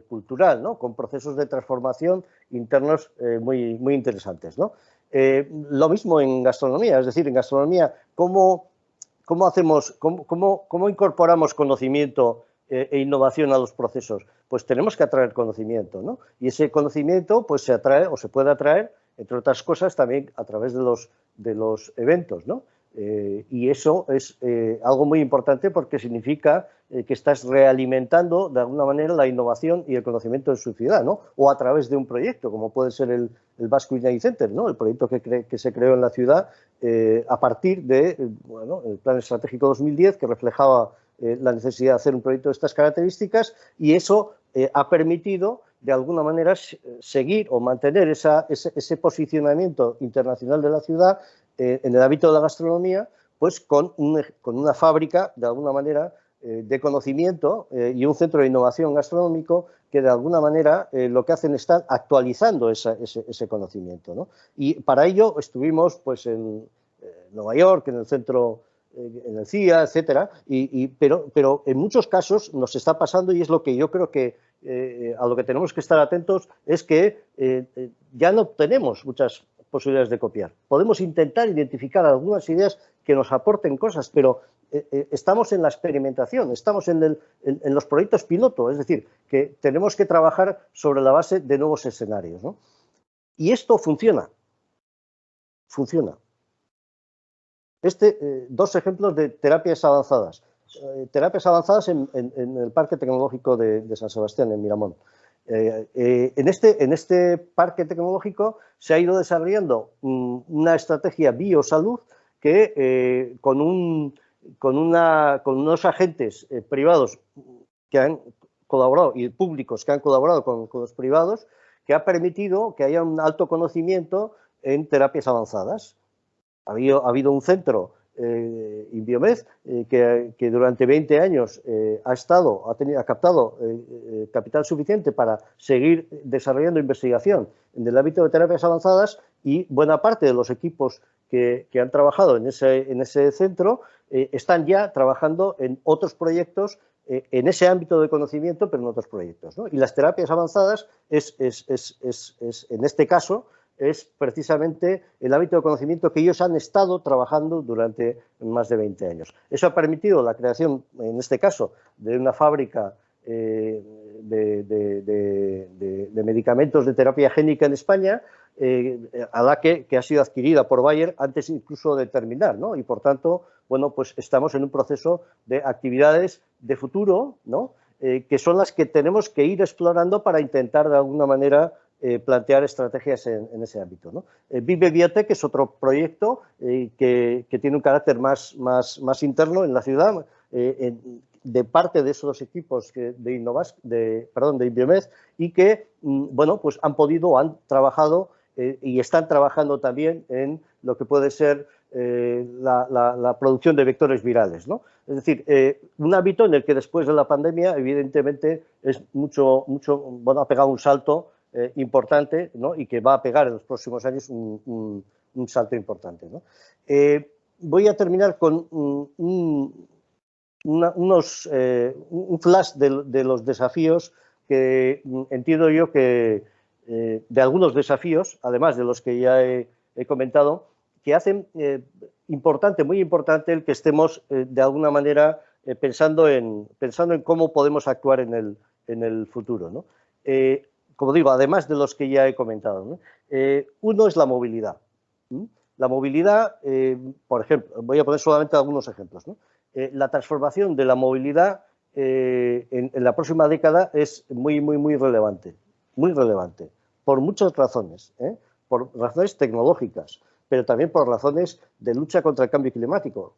cultural, ¿no? Con procesos de transformación internos muy, muy interesantes, ¿no? Lo mismo en gastronomía, es decir, en gastronomía, ¿cómo incorporamos conocimiento e innovación a los procesos? Pues tenemos que atraer conocimiento, ¿no? Y ese conocimiento pues se atrae o se puede atraer, entre otras cosas, también a través de los eventos, ¿no? Y eso es algo muy importante porque significa que estás realimentando de alguna manera la innovación y el conocimiento de su ciudad, ¿no? O a través de un proyecto, como puede ser el Basque Culinary Center, ¿no? El proyecto que se creó en la ciudad a partir de, bueno, el Plan Estratégico 2010, que reflejaba la necesidad de hacer un proyecto de estas características, y eso ha permitido, de alguna manera, seguir o mantener ese posicionamiento internacional de la ciudad en el ámbito de la gastronomía, pues con una fábrica, de alguna manera, de conocimiento y un centro de innovación gastronómico que, de alguna manera, lo que hacen es estar actualizando ese conocimiento, ¿no? Y para ello estuvimos pues, en Nueva York, en el centro, en el CIA, etcétera, pero en muchos casos nos está pasando, y es lo que yo creo que a lo que tenemos que estar atentos, es que ya no tenemos muchas posibilidades de copiar. Podemos intentar identificar algunas ideas que nos aporten cosas, pero estamos en la experimentación, estamos en los proyectos piloto, es decir, que tenemos que trabajar sobre la base de nuevos escenarios, ¿no? Y esto funciona. Dos ejemplos de terapias avanzadas. Terapias avanzadas en el Parque Tecnológico de San Sebastián, en Miramón. En este parque tecnológico se ha ido desarrollando una estrategia biosalud que con unos agentes privados que han colaborado y públicos que han colaborado con los privados, que ha permitido que haya un alto conocimiento en terapias avanzadas. Ha habido un centro, Inbiomed, que durante 20 años ha captado capital suficiente para seguir desarrollando investigación en el ámbito de terapias avanzadas, y buena parte de los equipos que han trabajado en ese centro están ya trabajando en otros proyectos en ese ámbito de conocimiento, pero en otros proyectos, ¿no? Y las terapias avanzadas en este caso, es precisamente el ámbito de conocimiento que ellos han estado trabajando durante más de 20 años. Eso ha permitido la creación, en este caso, de una fábrica de medicamentos de terapia génica en España, a la que ha sido adquirida por Bayer antes incluso de terminar, ¿no? Y por tanto, bueno, pues estamos en un proceso de actividades de futuro, ¿no? Que son las que tenemos que ir explorando para intentar de alguna manera plantear estrategias en ese ámbito, ¿no? Vive Biotech es otro proyecto que tiene un carácter más interno en la ciudad, de parte de esos dos equipos de Inbiomed, y que, bueno, pues han trabajado y están trabajando también en lo que puede ser la producción de vectores virales, ¿no? Es decir, un ámbito en el que después de la pandemia, evidentemente, es bueno, ha pegado un salto importante, ¿no? Y que va a pegar en los próximos años un salto importante, ¿no? Voy a terminar con un flash de los desafíos que entiendo yo que, de algunos desafíos, además de los que ya he comentado, que hacen muy importante el que estemos de alguna manera pensando en cómo podemos actuar en el futuro, ¿no? Como digo, además de los que ya he comentado, ¿no? Uno es la movilidad. La movilidad, por ejemplo, voy a poner solamente algunos ejemplos, ¿no? La transformación de la movilidad en la próxima década es muy relevante, por muchas razones, por razones tecnológicas, pero también por razones de lucha contra el cambio climático.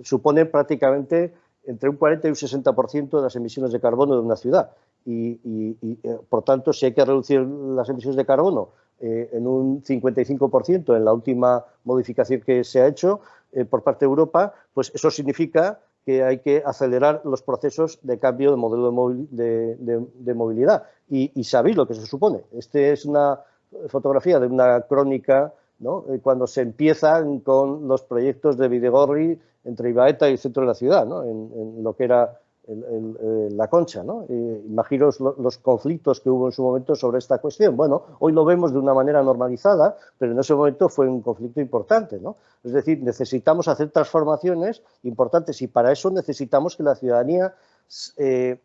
Suponen prácticamente entre un 40 y un 60% de las emisiones de carbono de una ciudad y, por tanto, si hay que reducir las emisiones de carbono en un 55% en la última modificación que se ha hecho por parte de Europa, pues eso significa que hay que acelerar los procesos de cambio de modelo de movilidad. Y sabéis lo que se supone. Este es una fotografía de una crónica, ¿no? Cuando se empiezan con los proyectos de Bidegorri entre Ibaeta y el centro de la ciudad, ¿no? En lo que era la Concha, ¿no? Imaginaos los conflictos que hubo en su momento sobre esta cuestión. Bueno, hoy lo vemos de una manera normalizada, pero en ese momento fue un conflicto importante, ¿no? Es decir, necesitamos hacer transformaciones importantes y para eso necesitamos que la ciudadanía sea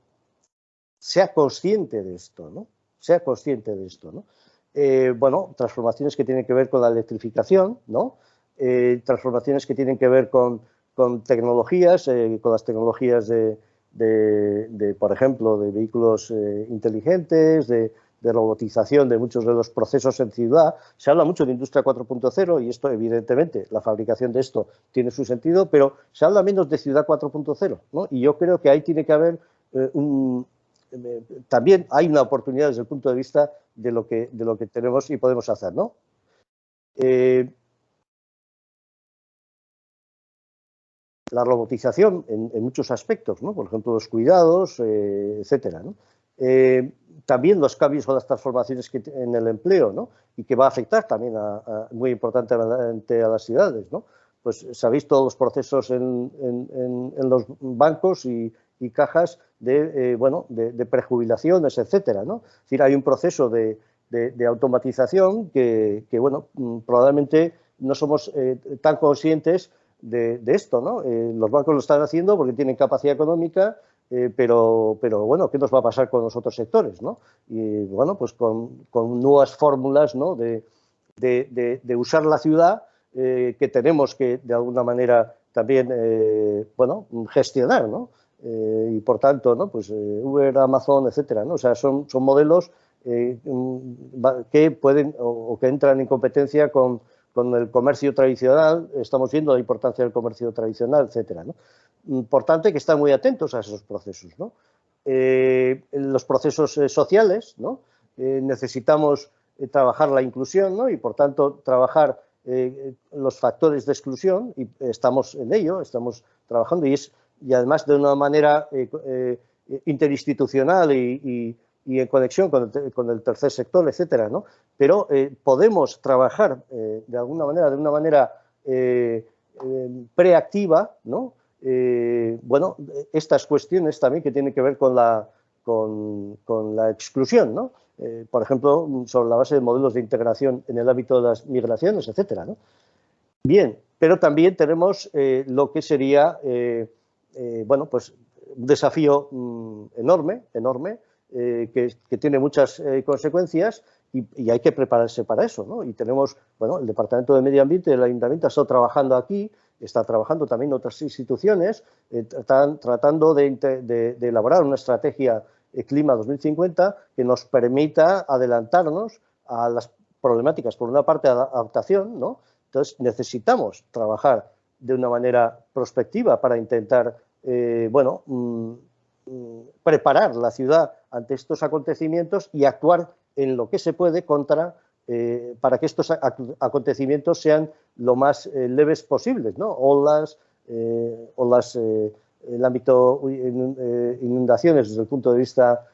consciente de esto, ¿no? Bueno, transformaciones que tienen que ver con la electrificación, ¿no? Transformaciones que tienen que ver con tecnologías, con las tecnologías por ejemplo, de vehículos inteligentes, de robotización de muchos de los procesos en ciudad. Se habla mucho de industria 4.0 y esto, evidentemente, la fabricación de esto tiene su sentido, pero se habla menos de ciudad 4.0, ¿no? Y yo creo que ahí tiene que haber también hay una oportunidad desde el punto de vista de lo que tenemos y podemos hacer, ¿no? La robotización en muchos aspectos, ¿no? Por ejemplo, los cuidados, etcétera, ¿no? También los cambios o las transformaciones en el empleo, ¿no? Y que va a afectar también muy importantemente a las ciudades, ¿no? Pues sabéis todos los procesos en los bancos y cajas de prejubilaciones, etcétera, ¿no? Es decir, hay un proceso de automatización que bueno, probablemente no somos tan conscientes de esto, ¿no? Los bancos lo están haciendo porque tienen capacidad económica, pero bueno, ¿qué nos va a pasar con los otros sectores, ¿no? Y bueno, pues con nuevas fórmulas, ¿no? de usar la ciudad que tenemos que de alguna manera también bueno, gestionar, ¿no? Y por tanto, ¿no? Pues Uber, Amazon, etcétera, ¿no? O sea, son modelos que pueden o que entran en competencia con el comercio tradicional. Estamos viendo la importancia del comercio tradicional, etcétera, ¿no? Importante que están muy atentos a esos procesos, ¿no? Los procesos sociales, ¿no? Necesitamos trabajar la inclusión, ¿no? Y por tanto trabajar los factores de exclusión, y estamos en ello, estamos trabajando, y además de una manera interinstitucional y en conexión con el tercer sector, etcétera, ¿no? Pero podemos trabajar de una manera preactiva, ¿no? Bueno, estas cuestiones también que tienen que ver con la exclusión, ¿no? Por ejemplo, sobre la base de modelos de integración en el ámbito de las migraciones, etcétera, ¿no? Bien, pero también tenemos lo que sería, bueno, pues un desafío enorme, que tiene muchas consecuencias y hay que prepararse para eso, ¿no? Y tenemos, bueno, el Departamento de Medio Ambiente del Ayuntamiento ha estado trabajando aquí, está trabajando también otras instituciones, tratando de elaborar una estrategia Clima 2050 que nos permita adelantarnos a las problemáticas, por una parte, de adaptación, ¿no? Entonces, necesitamos trabajar de una manera prospectiva para intentar, preparar la ciudad ante estos acontecimientos y actuar en lo que se puede para que estos acontecimientos sean lo más leves posibles, ¿no? Olas, el ámbito inundaciones desde el punto de vista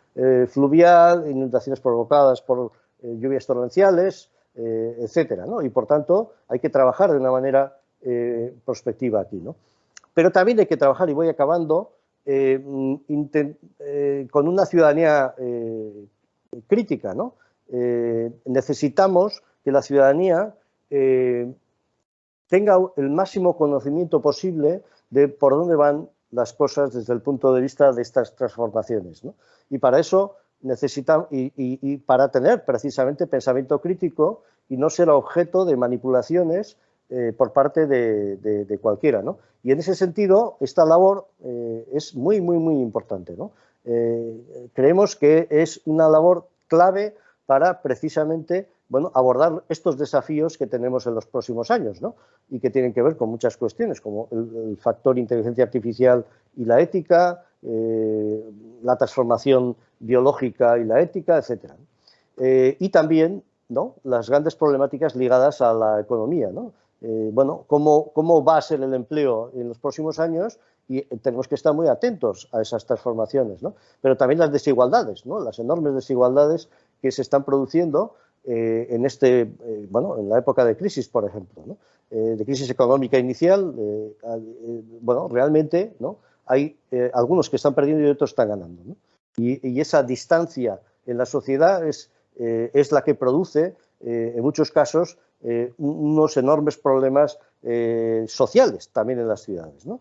fluvial, inundaciones provocadas por lluvias torrenciales, etcétera, ¿no? Y por tanto hay que trabajar de una manera prospectiva aquí, ¿no? Pero también hay que trabajar, y voy acabando, con una ciudadanía crítica, ¿no? Necesitamos que la ciudadanía tenga el máximo conocimiento posible de por dónde van las cosas desde el punto de vista de estas transformaciones, ¿no? Y para eso necesitamos, y para tener precisamente pensamiento crítico y no ser objeto de manipulaciones por parte de cualquiera, ¿no? Y en ese sentido, esta labor es muy, muy, muy importante, ¿no? Creemos que es una labor clave para precisamente, bueno, abordar estos desafíos que tenemos en los próximos años, ¿no? Y que tienen que ver con muchas cuestiones, como el factor inteligencia artificial y la ética, la transformación biológica y la ética, etcétera. Y también, ¿no?, las grandes problemáticas ligadas a la economía, ¿no? Cómo va a ser el empleo en los próximos años, y tenemos que estar muy atentos a esas transformaciones, ¿no? Pero también las desigualdades, ¿no?, las enormes desigualdades que se están produciendo en la época de crisis, por ejemplo, ¿no? De crisis económica inicial, realmente, ¿no?, hay algunos que están perdiendo y otros están ganando, ¿no? Y esa distancia en la sociedad es la que produce, en muchos casos, unos enormes problemas sociales también en las ciudades, ¿no?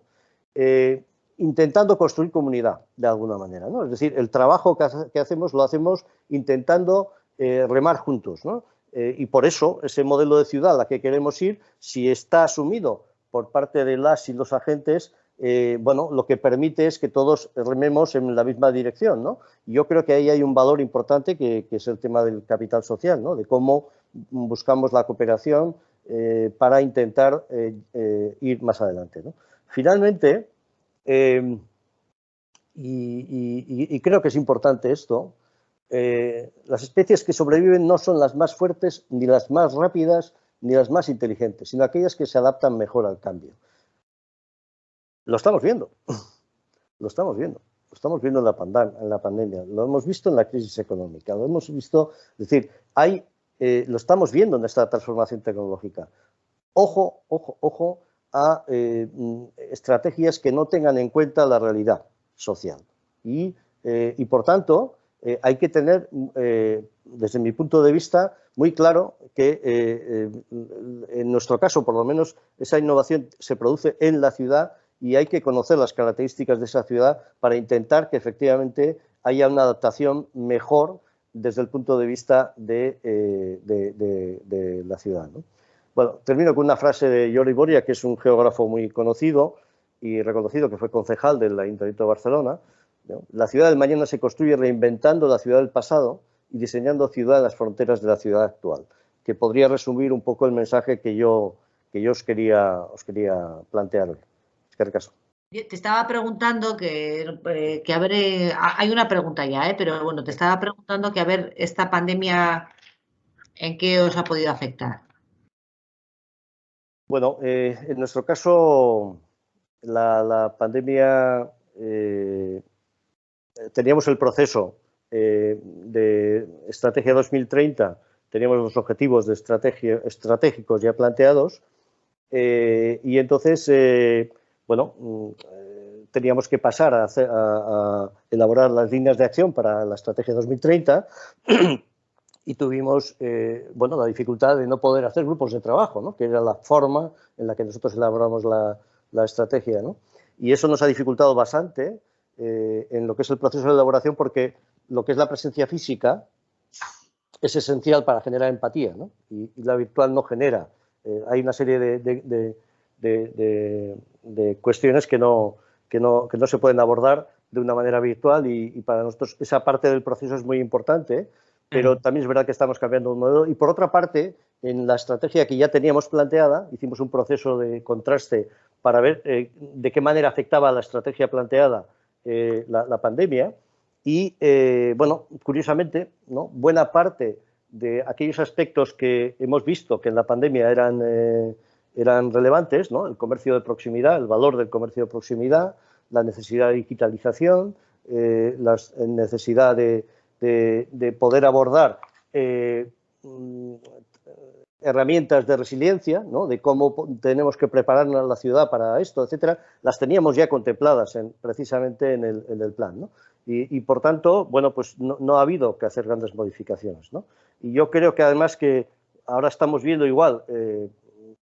Intentando construir comunidad, de alguna manera, ¿no? Es decir, el trabajo que hacemos lo hacemos intentando remar juntos, ¿no? Y por eso ese modelo de ciudad a la que queremos ir, si está asumido por parte de las y los agentes, lo que permite es que todos rememos en la misma dirección, ¿no? Y yo creo que ahí hay un valor importante que es el tema del capital social, ¿no? De cómo buscamos la cooperación para intentar ir más adelante, ¿no? Finalmente, y creo que es importante esto, las especies que sobreviven no son las más fuertes, ni las más rápidas, ni las más inteligentes, sino aquellas que se adaptan mejor al cambio. Lo estamos viendo, lo estamos viendo. Lo estamos viendo en la pandemia, lo hemos visto en la crisis económica, lo hemos visto, es decir, lo estamos viendo en esta transformación tecnológica. Ojo, ojo, ojo a estrategias que no tengan en cuenta la realidad social. Y por tanto, hay que tener, desde mi punto de vista, muy claro que en nuestro caso, por lo menos, esa innovación se produce en la ciudad y hay que conocer las características de esa ciudad para intentar que efectivamente haya una adaptación mejor desde el punto de vista de la ciudad, ¿no? Bueno, termino con una frase de Jordi Boria, que es un geógrafo muy conocido y reconocido, que fue concejal del Ayuntamiento de Barcelona, ¿no? La ciudad del mañana se construye reinventando la ciudad del pasado y diseñando ciudad en las fronteras de la ciudad actual, que podría resumir un poco el mensaje que yo os quería plantear hoy. Eskerrik asko. Te estaba preguntando que a ver, hay una pregunta ya, pero bueno, te estaba preguntando que a ver, esta pandemia, ¿en qué os ha podido afectar? Bueno, en nuestro caso, la pandemia, teníamos el proceso de Estrategia 2030, teníamos los objetivos de estratégicos ya planteados, y entonces, teníamos que pasar a elaborar las líneas de acción para la Estrategia 2030 y tuvimos la dificultad de no poder hacer grupos de trabajo, ¿no?, que era la forma en la que nosotros elaboramos la estrategia, ¿no? Y eso nos ha dificultado bastante en lo que es el proceso de elaboración, porque lo que es la presencia física es esencial para generar empatía, ¿no? Y la virtual no genera. Hay una serie de cuestiones que no se pueden abordar de una manera virtual y para nosotros esa parte del proceso es muy importante, pero también es verdad que estamos cambiando un modelo. Y por otra parte, en la estrategia que ya teníamos planteada, hicimos un proceso de contraste para ver de qué manera afectaba a la estrategia planteada la pandemia y, bueno, curiosamente, ¿no?, buena parte de aquellos aspectos que hemos visto que en la pandemia eran relevantes, ¿no?, el comercio de proximidad, el valor del comercio de proximidad, la necesidad de digitalización, la necesidad de poder abordar herramientas de resiliencia, ¿no?, de cómo tenemos que prepararnos a la ciudad para esto, etcétera, las teníamos ya contempladas precisamente en el plan, ¿no? Y por tanto, bueno, pues no ha habido que hacer grandes modificaciones, ¿no? Y yo creo que además que ahora estamos viendo igual,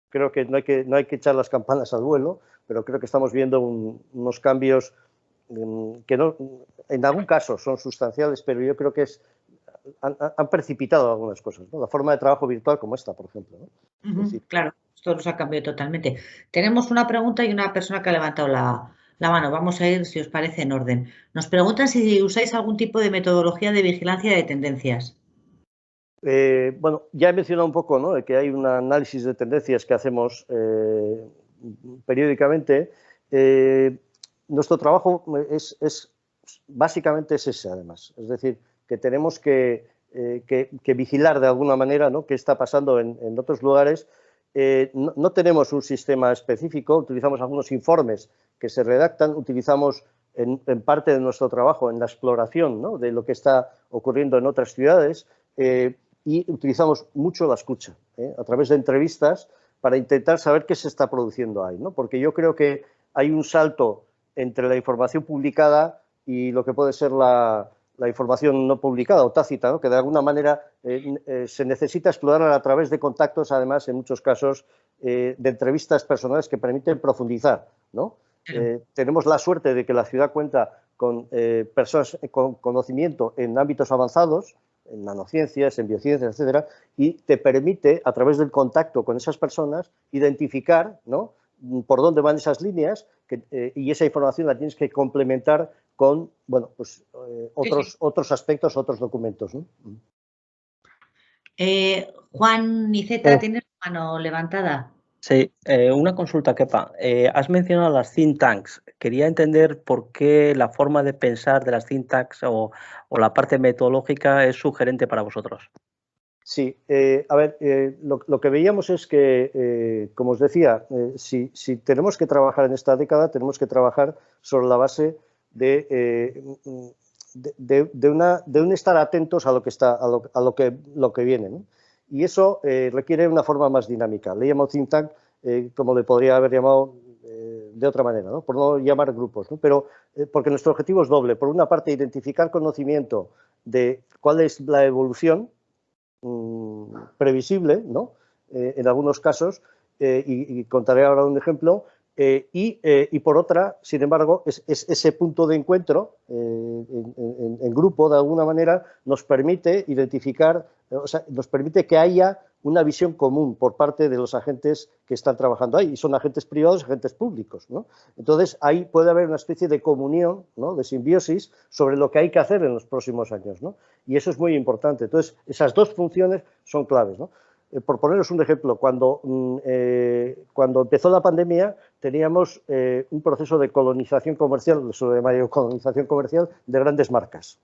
creo que no hay que echar las campanas al vuelo, pero creo que estamos viendo unos cambios que no, en algún caso son sustanciales, pero yo creo que han precipitado algunas cosas, ¿no? La forma de trabajo virtual como esta, por ejemplo, ¿no? Es decir, Claro, esto nos ha cambiado totalmente. Tenemos una pregunta y una persona que ha levantado la mano. Vamos a ir, si os parece, en orden. Nos preguntan si usáis algún tipo de metodología de vigilancia de tendencias. Bueno, ya he mencionado un poco, ¿no?, de que hay un análisis de tendencias que hacemos periódicamente. Nuestro trabajo básicamente es ese, además. Es decir, que tenemos que vigilar de alguna manera, ¿no?, qué está pasando en otros lugares. No tenemos un sistema específico, utilizamos algunos informes que se redactan, utilizamos en parte de nuestro trabajo en la exploración, ¿no?, de lo que está ocurriendo en otras ciudades. Y utilizamos mucho la escucha, a través de entrevistas para intentar saber qué se está produciendo ahí, ¿no? Porque yo creo que hay un salto entre la información publicada y lo que puede ser la información no publicada o tácita, ¿no?, que de alguna manera se necesita explorar a través de contactos, además, en muchos casos, de entrevistas personales que permiten profundizar, ¿no? Tenemos la suerte de que la ciudad cuenta con personas con conocimiento en ámbitos avanzados, en nanociencias, en biociencias, etcétera, y te permite, a través del contacto con esas personas, identificar, ¿no?, por dónde van esas líneas y esa información la tienes que complementar con, bueno, pues otros aspectos, otros documentos, ¿no? Juan Niceta, ¿tienes la mano levantada? Sí, una consulta, Kepa. Has mencionado las think tanks. Quería entender por qué la forma de pensar de las think tanks o la parte metodológica es sugerente para vosotros. Sí, a ver, lo que veíamos es que, como os decía, si tenemos que trabajar en esta década, tenemos que trabajar sobre la base de un estar atentos a lo que está, a lo que viene, ¿no? Y eso requiere una forma más dinámica. Le llamo think tank, como le podría haber llamado de otra manera, ¿no?, por no llamar grupos, ¿no? Pero porque nuestro objetivo es doble. Por una parte, identificar conocimiento de cuál es la evolución previsible, ¿no?, en algunos casos, y contaré ahora un ejemplo, y por otra, sin embargo, ese punto de encuentro en grupo, de alguna manera, nos permite identificar, o sea, nos permite que haya una visión común por parte de los agentes que están trabajando ahí, y son agentes privados y agentes públicos, ¿no? Entonces, ahí puede haber una especie de comunión, ¿no?, de simbiosis sobre lo que hay que hacer en los próximos años, ¿no? Y eso es muy importante. Entonces, esas dos funciones son claves, ¿no? Por poneros un ejemplo, cuando empezó la pandemia teníamos un proceso de colonización comercial, sobre mayor colonización comercial de grandes marcas,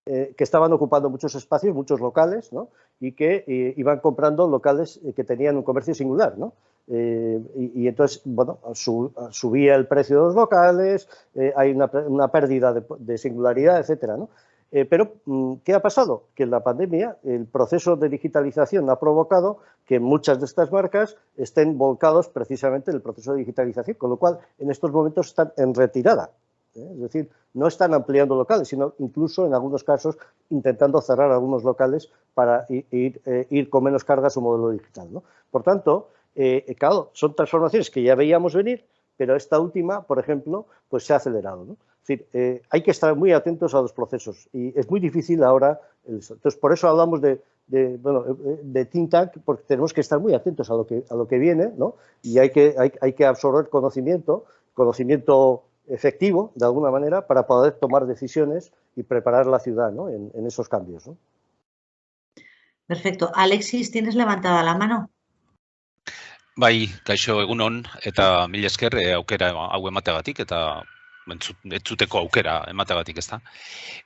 que estaban ocupando muchos espacios, muchos locales, ¿no?, y que iban comprando locales que tenían un comercio singular, ¿no? Y entonces, bueno, subía el precio de los locales, hay una pérdida de singularidad, etcétera, ¿no? Pero, ¿qué ha pasado? Que en la pandemia el proceso de digitalización ha provocado que muchas de estas marcas estén volcados precisamente en el proceso de digitalización, con lo cual en estos momentos están en retirada. Es decir, no están ampliando locales, sino incluso en algunos casos intentando cerrar algunos locales para ir con menos carga a su modelo digital, ¿no? Por tanto, claro, son transformaciones que ya veíamos venir, pero esta última, por ejemplo, pues se ha acelerado, ¿no? Es decir, hay que estar muy atentos a los procesos y es muy difícil ahora. Entonces, por eso hablamos de think tank, porque tenemos que estar muy atentos a lo que viene, ¿no? Y hay que absorber conocimiento efectivo, de alguna manera, para poder tomar decisiones y preparar la ciudad, ¿no? en esos cambios, ¿no? Perfecto. Alexis, ¿tienes levantada la mano? Bai, kaixo egunon, eta mila esker aukera hau emateagatik, eta entzuteko aukera emateagatik, ezta.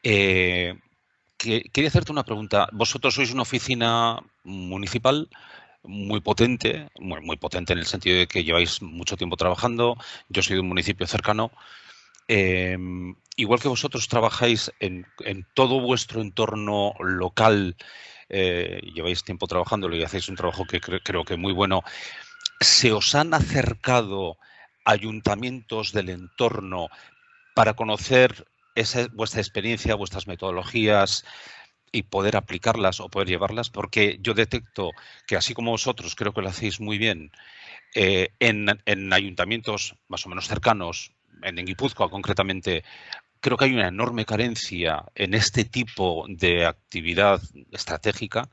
Quería hacerte una pregunta. Vosotros sois una oficina municipal muy potente, muy potente en el sentido de que lleváis mucho tiempo trabajando. Yo soy de un municipio cercano. Igual que vosotros trabajáis en todo vuestro entorno local, lleváis tiempo trabajándolo y hacéis un trabajo que creo que muy bueno. ¿Se os han acercado ayuntamientos del entorno para conocer vuestra experiencia, vuestras metodologías y poder aplicarlas o poder llevarlas? Porque yo detecto que así como vosotros creo que lo hacéis muy bien, en ayuntamientos más o menos cercanos, en Guipúzcoa concretamente, creo que hay una enorme carencia en este tipo de actividad estratégica.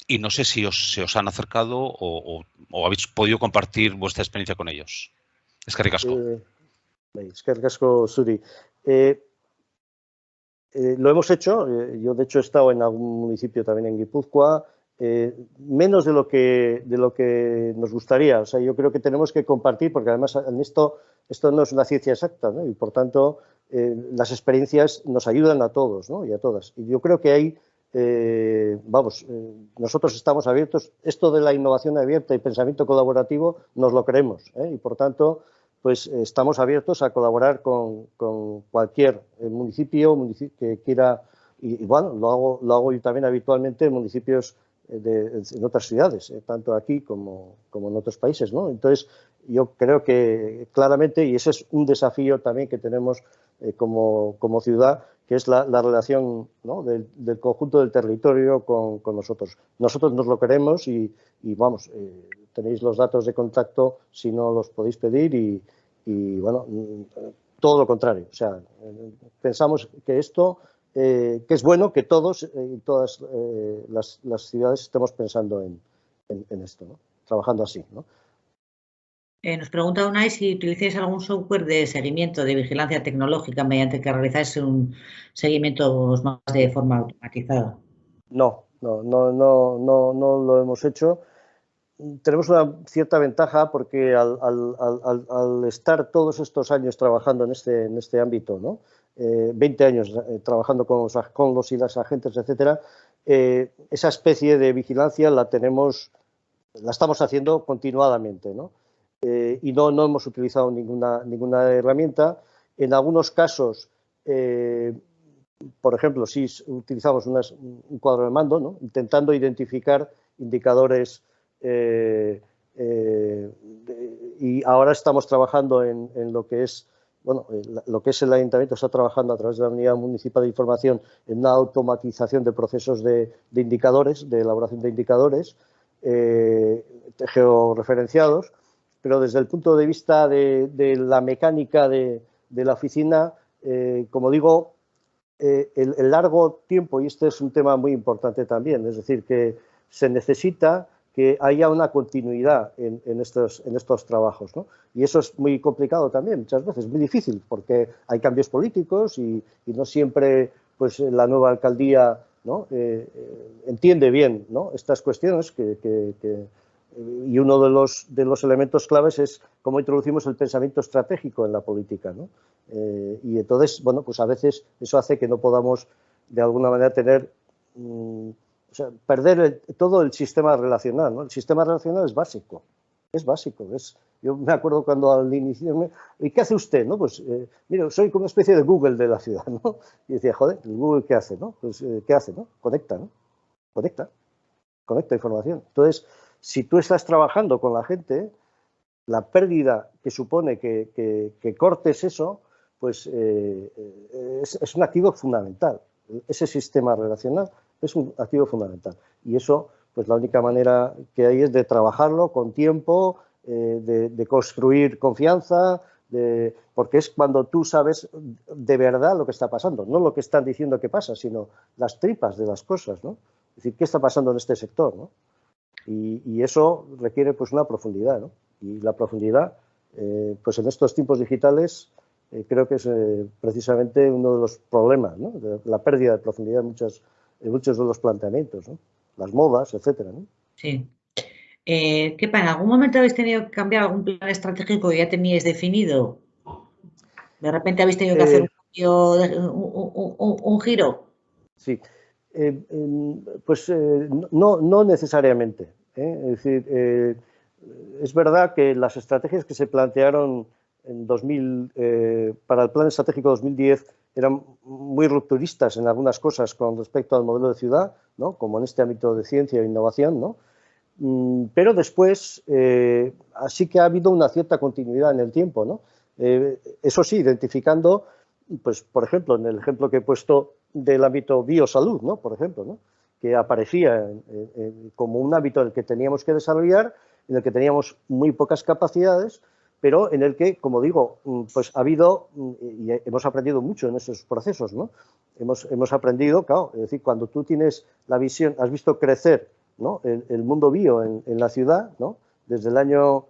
Y no sé si se os han acercado o habéis podido compartir vuestra experiencia con ellos. Eskerrik asko. Eskerrik asko, Zuri. Lo hemos hecho. Yo, de hecho, he estado en algún municipio también en Guipúzcoa. Menos de lo que nos gustaría. O sea, yo creo que tenemos que compartir, porque además en esto no es una ciencia exacta, ¿no? Y por tanto, las experiencias nos ayudan a todos, ¿no? Y a todas. Y yo creo que hay... nosotros estamos abiertos. Esto de la innovación abierta y pensamiento colaborativo nos lo creemos, y por tanto, pues estamos abiertos a colaborar con cualquier municipio que quiera, y bueno, lo hago yo también habitualmente en municipios en otras ciudades, tanto aquí como en otros países, ¿no? Entonces, yo creo que claramente, y ese es un desafío también que tenemos como ciudad, que es la relación, ¿no? del conjunto del territorio con nosotros. Nosotros nos lo queremos y vamos, tenéis los datos de contacto si no los podéis pedir y bueno, todo lo contrario. O sea, pensamos que esto, que es bueno que todos y todas las ciudades estemos pensando en esto, ¿no? Trabajando así, ¿no? Nos pregunta Unai si utilizáis algún software de seguimiento de vigilancia tecnológica mediante que realizáis un seguimiento más de forma automatizada. No lo hemos hecho. Tenemos una cierta ventaja porque al estar todos estos años trabajando en este ámbito, ¿no? 20 años trabajando con los y las agentes, etcétera, esa especie de vigilancia la estamos haciendo continuadamente, ¿no? Y no hemos utilizado ninguna herramienta. En algunos casos, por ejemplo, sí utilizamos un cuadro de mando, ¿no? Intentando identificar indicadores, y ahora estamos trabajando en lo que es, bueno, lo que es el ayuntamiento está trabajando a través de la Unidad Municipal de Información en una automatización de procesos de indicadores, de elaboración de indicadores georreferenciados. Pero desde el punto de vista de la mecánica de la oficina, como digo, el largo tiempo, y este es un tema muy importante también, es decir, que se necesita que haya una continuidad en estos trabajos, ¿no? Y eso es muy complicado también, muchas veces, muy difícil, porque hay cambios políticos y no siempre pues, la nueva alcaldía, ¿no? Entiende bien, ¿no? estas cuestiones y uno de los elementos claves es cómo introducimos el pensamiento estratégico en la política, ¿no? Y entonces, bueno, pues a veces eso hace que no podamos de alguna manera tener, o sea, perder todo el sistema relacional, ¿no? El sistema relacional es básico. Yo me acuerdo cuando al inicio, ¿y qué hace usted? ¿No? Pues, mire, soy como una especie de Google de la ciudad, ¿no? Y decía, joder, ¿el Google qué hace? ¿No? Pues, ¿qué hace? ¿No? Conecta, ¿no? Conecta información. Entonces, si tú estás trabajando con la gente, la pérdida que supone que cortes eso, pues es un activo fundamental. Ese sistema relacional es un activo fundamental. Y eso, pues la única manera que hay es de trabajarlo con tiempo, de construir confianza, Porque es cuando tú sabes de verdad lo que está pasando, no lo que están diciendo que pasa, sino las tripas de las cosas, ¿no? Es decir, ¿qué está pasando en este sector, ¿no? Y eso requiere pues una profundidad, ¿no? Y la profundidad, pues en estos tiempos digitales, creo que es precisamente uno de los problemas, ¿no? La pérdida de profundidad en muchos de los planteamientos, ¿no? Las modas, etcétera, ¿no? Sí. Kepa, ¿en algún momento habéis tenido que cambiar algún plan estratégico que ya teníais definido? ¿De repente habéis tenido que hacer un cambio, un giro? Sí. Pues no necesariamente. Es decir, es verdad que las estrategias que se plantearon en para el Plan Estratégico 2010 eran muy rupturistas en algunas cosas con respecto al modelo de ciudad, ¿no? Como en este ámbito de ciencia e innovación, ¿no? Pero después sí que ha habido una cierta continuidad en el tiempo, ¿no? Eso sí, identificando, pues, por ejemplo, en el ejemplo que he puesto del ámbito biosalud, ¿no? Por ejemplo, ¿no? Que aparecía como un ámbito en el que teníamos que desarrollar, en el que teníamos muy pocas capacidades, pero en el que, como digo, pues ha habido y hemos aprendido mucho en esos procesos, ¿no? Hemos aprendido, claro, es decir, cuando tú tienes la visión, has visto crecer, ¿no? El mundo bio en la ciudad, ¿no? Desde el año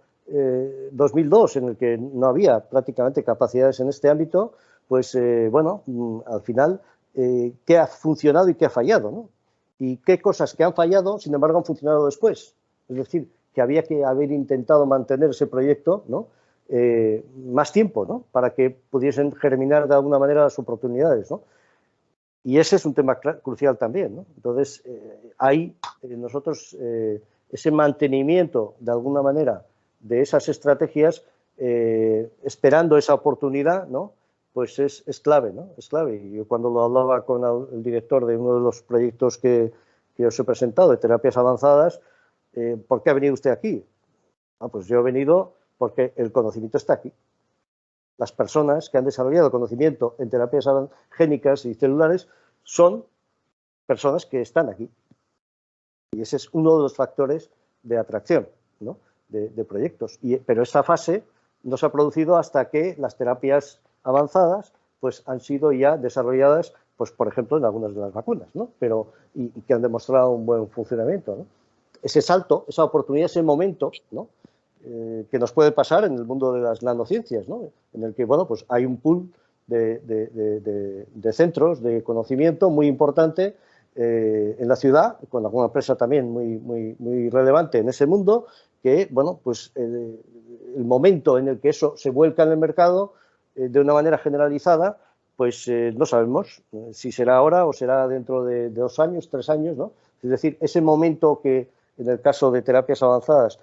2002, en el que no había prácticamente capacidades en este ámbito, pues bueno, al final, ¿qué ha funcionado y qué ha fallado, ¿no? Y qué cosas que han fallado, sin embargo, han funcionado después. Es decir, que había que haber intentado mantener ese proyecto, ¿no? Más tiempo, ¿no? Para que pudiesen germinar de alguna manera las oportunidades, ¿no? Y ese es un tema crucial también, ¿no? Entonces, hay nosotros ese mantenimiento, de alguna manera, de esas estrategias, esperando esa oportunidad, ¿no? Pues es clave, ¿no? Es clave. Y yo cuando lo hablaba con el director de uno de los proyectos que os he presentado, de terapias avanzadas, ¿por qué ha venido usted aquí? Pues yo he venido porque el conocimiento está aquí. Las personas que han desarrollado conocimiento en terapias génicas y celulares son personas que están aquí. Y ese es uno de los factores de atracción, ¿no? de proyectos. Pero esta fase no se ha producido hasta que las terapias avanzadas pues, han sido ya desarrolladas, pues, por ejemplo, en algunas de las vacunas, ¿no? Y que han demostrado un buen funcionamiento, ¿no? Ese salto, esa oportunidad, ese momento, ¿no? Que nos puede pasar en el mundo de las nanociencias, ¿no? En el que, bueno, pues hay un pool de centros de conocimiento muy importante en la ciudad, con alguna empresa también muy relevante en ese mundo, que, bueno, pues el momento en el que eso se vuelca en el mercado de una manera generalizada, pues no sabemos si será ahora o será dentro de 2 años, 3 años, ¿no? Es decir, ese momento que en el caso de terapias avanzadas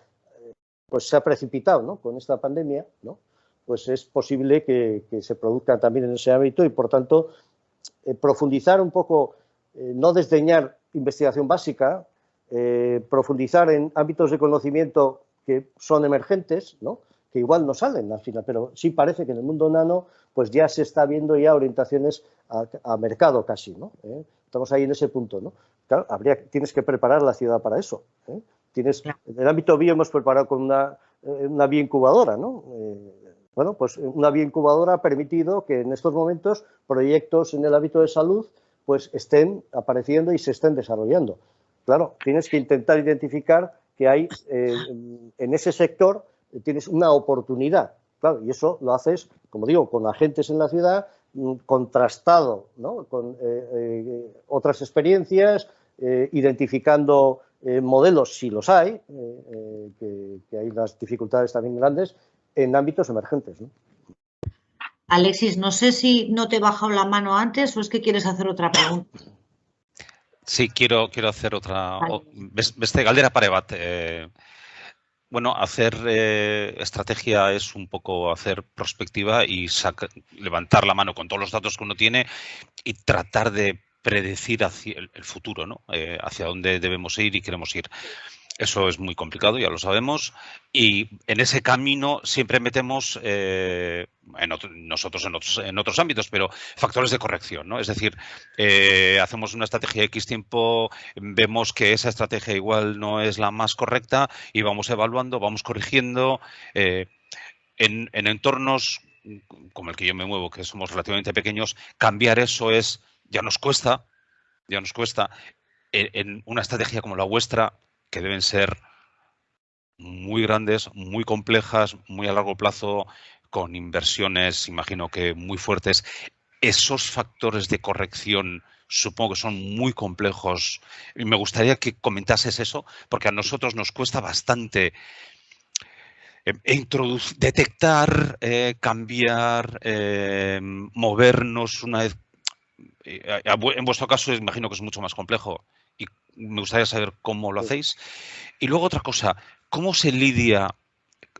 pues se ha precipitado, ¿no? Con esta pandemia, ¿no? Pues es posible que se produzca también en ese ámbito y, por tanto, profundizar un poco, no desdeñar investigación básica, profundizar en ámbitos de conocimiento que son emergentes, ¿no? Que igual no salen al final, pero sí parece que en el mundo nano pues ya se está viendo ya orientaciones a mercado casi, ¿no? Estamos ahí en ese punto, ¿no? Claro, tienes que preparar la ciudad para eso, ¿eh? En el ámbito bio hemos preparado con una bioincubadora, ¿no? Bueno, pues una bioincubadora ha permitido que en estos momentos proyectos en el ámbito de salud pues estén apareciendo y se estén desarrollando. Claro, tienes que intentar identificar que hay en ese sector tienes una oportunidad, claro, y eso lo haces, como digo, con agentes en la ciudad, contrastado, ¿no? Con otras experiencias, identificando modelos, si los hay, que hay unas dificultades también grandes, en ámbitos emergentes, ¿no? Alexis, no sé si no te he bajado la mano antes o es que quieres hacer otra pregunta. Sí, quiero hacer otra. Vale. Beste galdera pare bat. Bueno, hacer estrategia es un poco hacer prospectiva y levantar la mano con todos los datos que uno tiene y tratar de predecir hacia el futuro, ¿no? Hacia dónde debemos ir y queremos ir. Eso es muy complicado, ya lo sabemos, y en ese camino siempre metemos, nosotros en otros ámbitos, pero factores de corrección, ¿no? Es decir, hacemos una estrategia X tiempo, vemos que esa estrategia igual no es la más correcta y vamos evaluando, vamos corrigiendo. en entornos como el que yo me muevo, que somos relativamente pequeños, cambiar eso ya nos cuesta. En una estrategia como la vuestra, que deben ser muy grandes, muy complejas, muy a largo plazo, con inversiones, imagino que muy fuertes, esos factores de corrección supongo que son muy complejos. Y me gustaría que comentases eso, porque a nosotros nos cuesta bastante detectar, cambiar, movernos una vez. En vuestro caso imagino que es mucho más complejo y me gustaría saber cómo lo hacéis. Y luego otra cosa, ¿cómo se lidia,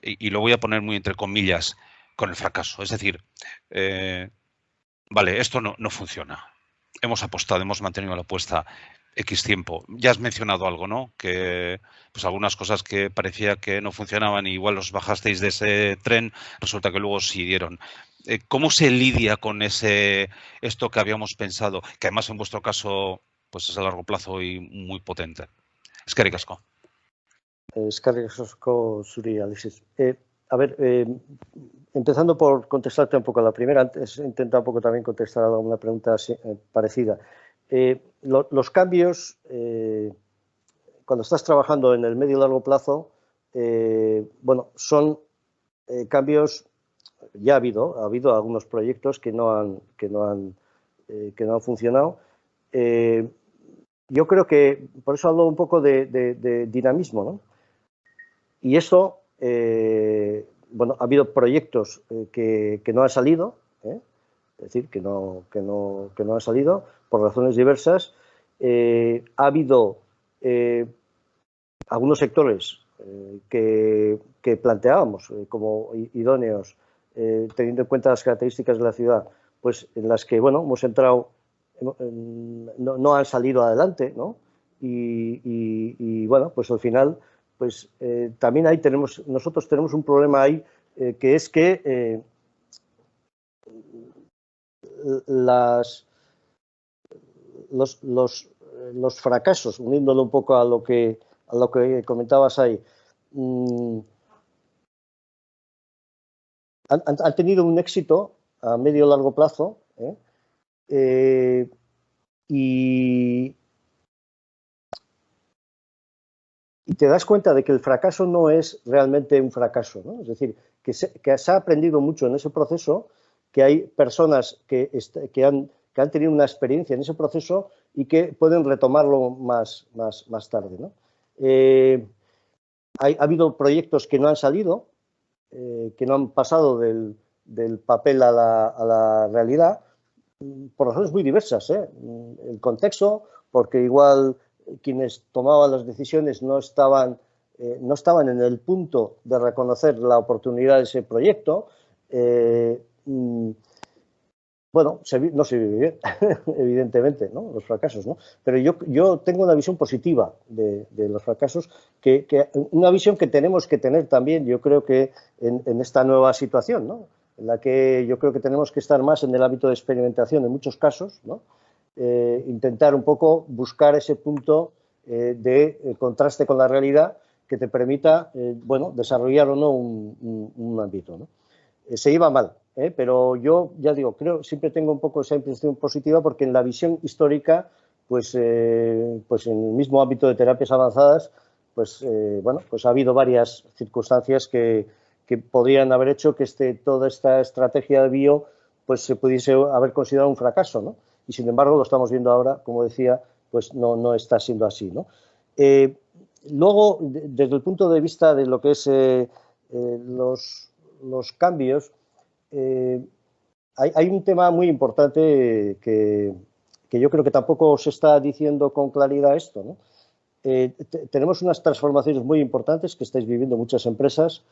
y lo voy a poner muy entre comillas, con el fracaso? Es decir, vale, esto no funciona. Hemos apostado, hemos mantenido la apuesta X tiempo. Ya has mencionado algo, ¿no? Que pues algunas cosas que parecía que no funcionaban y igual os bajasteis de ese tren, resulta que luego siguieron. ¿Cómo se lidia con esto que habíamos pensado, que además en vuestro caso pues es a largo plazo y muy potente? Eskerrik asko. Eskerrik asko zuri, Alexis. A ver, empezando por contestarte un poco a la primera, antes he intentado un poco también contestar a una pregunta parecida. Los cambios, cuando estás trabajando en el medio y largo plazo, bueno, son cambios. Ya ha habido algunos proyectos que no han funcionado. Yo creo que, por eso hablo un poco de dinamismo, ¿no? Y eso, bueno, ha habido proyectos que no han salido, es decir, que no han salido por razones diversas. Ha habido algunos sectores que planteábamos como idóneos, teniendo en cuenta las características de la ciudad, pues en las que, bueno, hemos entrado, no han salido adelante, ¿no? Y bueno, pues al final, pues también ahí nosotros tenemos un problema ahí, que es que los fracasos, uniéndolo un poco a lo que comentabas ahí, han tenido un éxito a medio o largo plazo, y te das cuenta de que el fracaso no es realmente un fracaso, ¿no? Es decir, que se ha aprendido mucho en ese proceso, que hay personas que han tenido una experiencia en ese proceso y que pueden retomarlo más tarde, ¿no? Ha habido proyectos que no han salido, que no han pasado del papel a la realidad, por razones muy diversas, el contexto, porque igual quienes tomaban las decisiones no estaban en el punto de reconocer la oportunidad de ese proyecto. Bueno, no se vive bien, evidentemente, ¿no? Los fracasos, ¿no? Pero yo tengo una visión positiva de los fracasos, una visión que tenemos que tener también, yo creo que en esta nueva situación, ¿no? En la que yo creo que tenemos que estar más en el ámbito de experimentación en muchos casos, ¿no? Intentar un poco buscar ese punto de contraste con la realidad que te permita, bueno, desarrollar o no un ámbito, ¿no? Se iba mal, pero yo ya digo, siempre tengo un poco esa impresión positiva, porque en la visión histórica, pues en el mismo ámbito de terapias avanzadas, pues bueno, pues ha habido varias circunstancias que podrían haber hecho que toda esta estrategia de bio pues se pudiese haber considerado un fracaso, ¿no? Y sin embargo lo estamos viendo ahora, como decía, pues no está siendo así, ¿no? Luego, desde el punto de vista de lo que es los cambios, hay un tema muy importante que yo creo que tampoco se está diciendo con claridad esto, ¿no? Tenemos unas transformaciones muy importantes que estáis viviendo muchas empresas,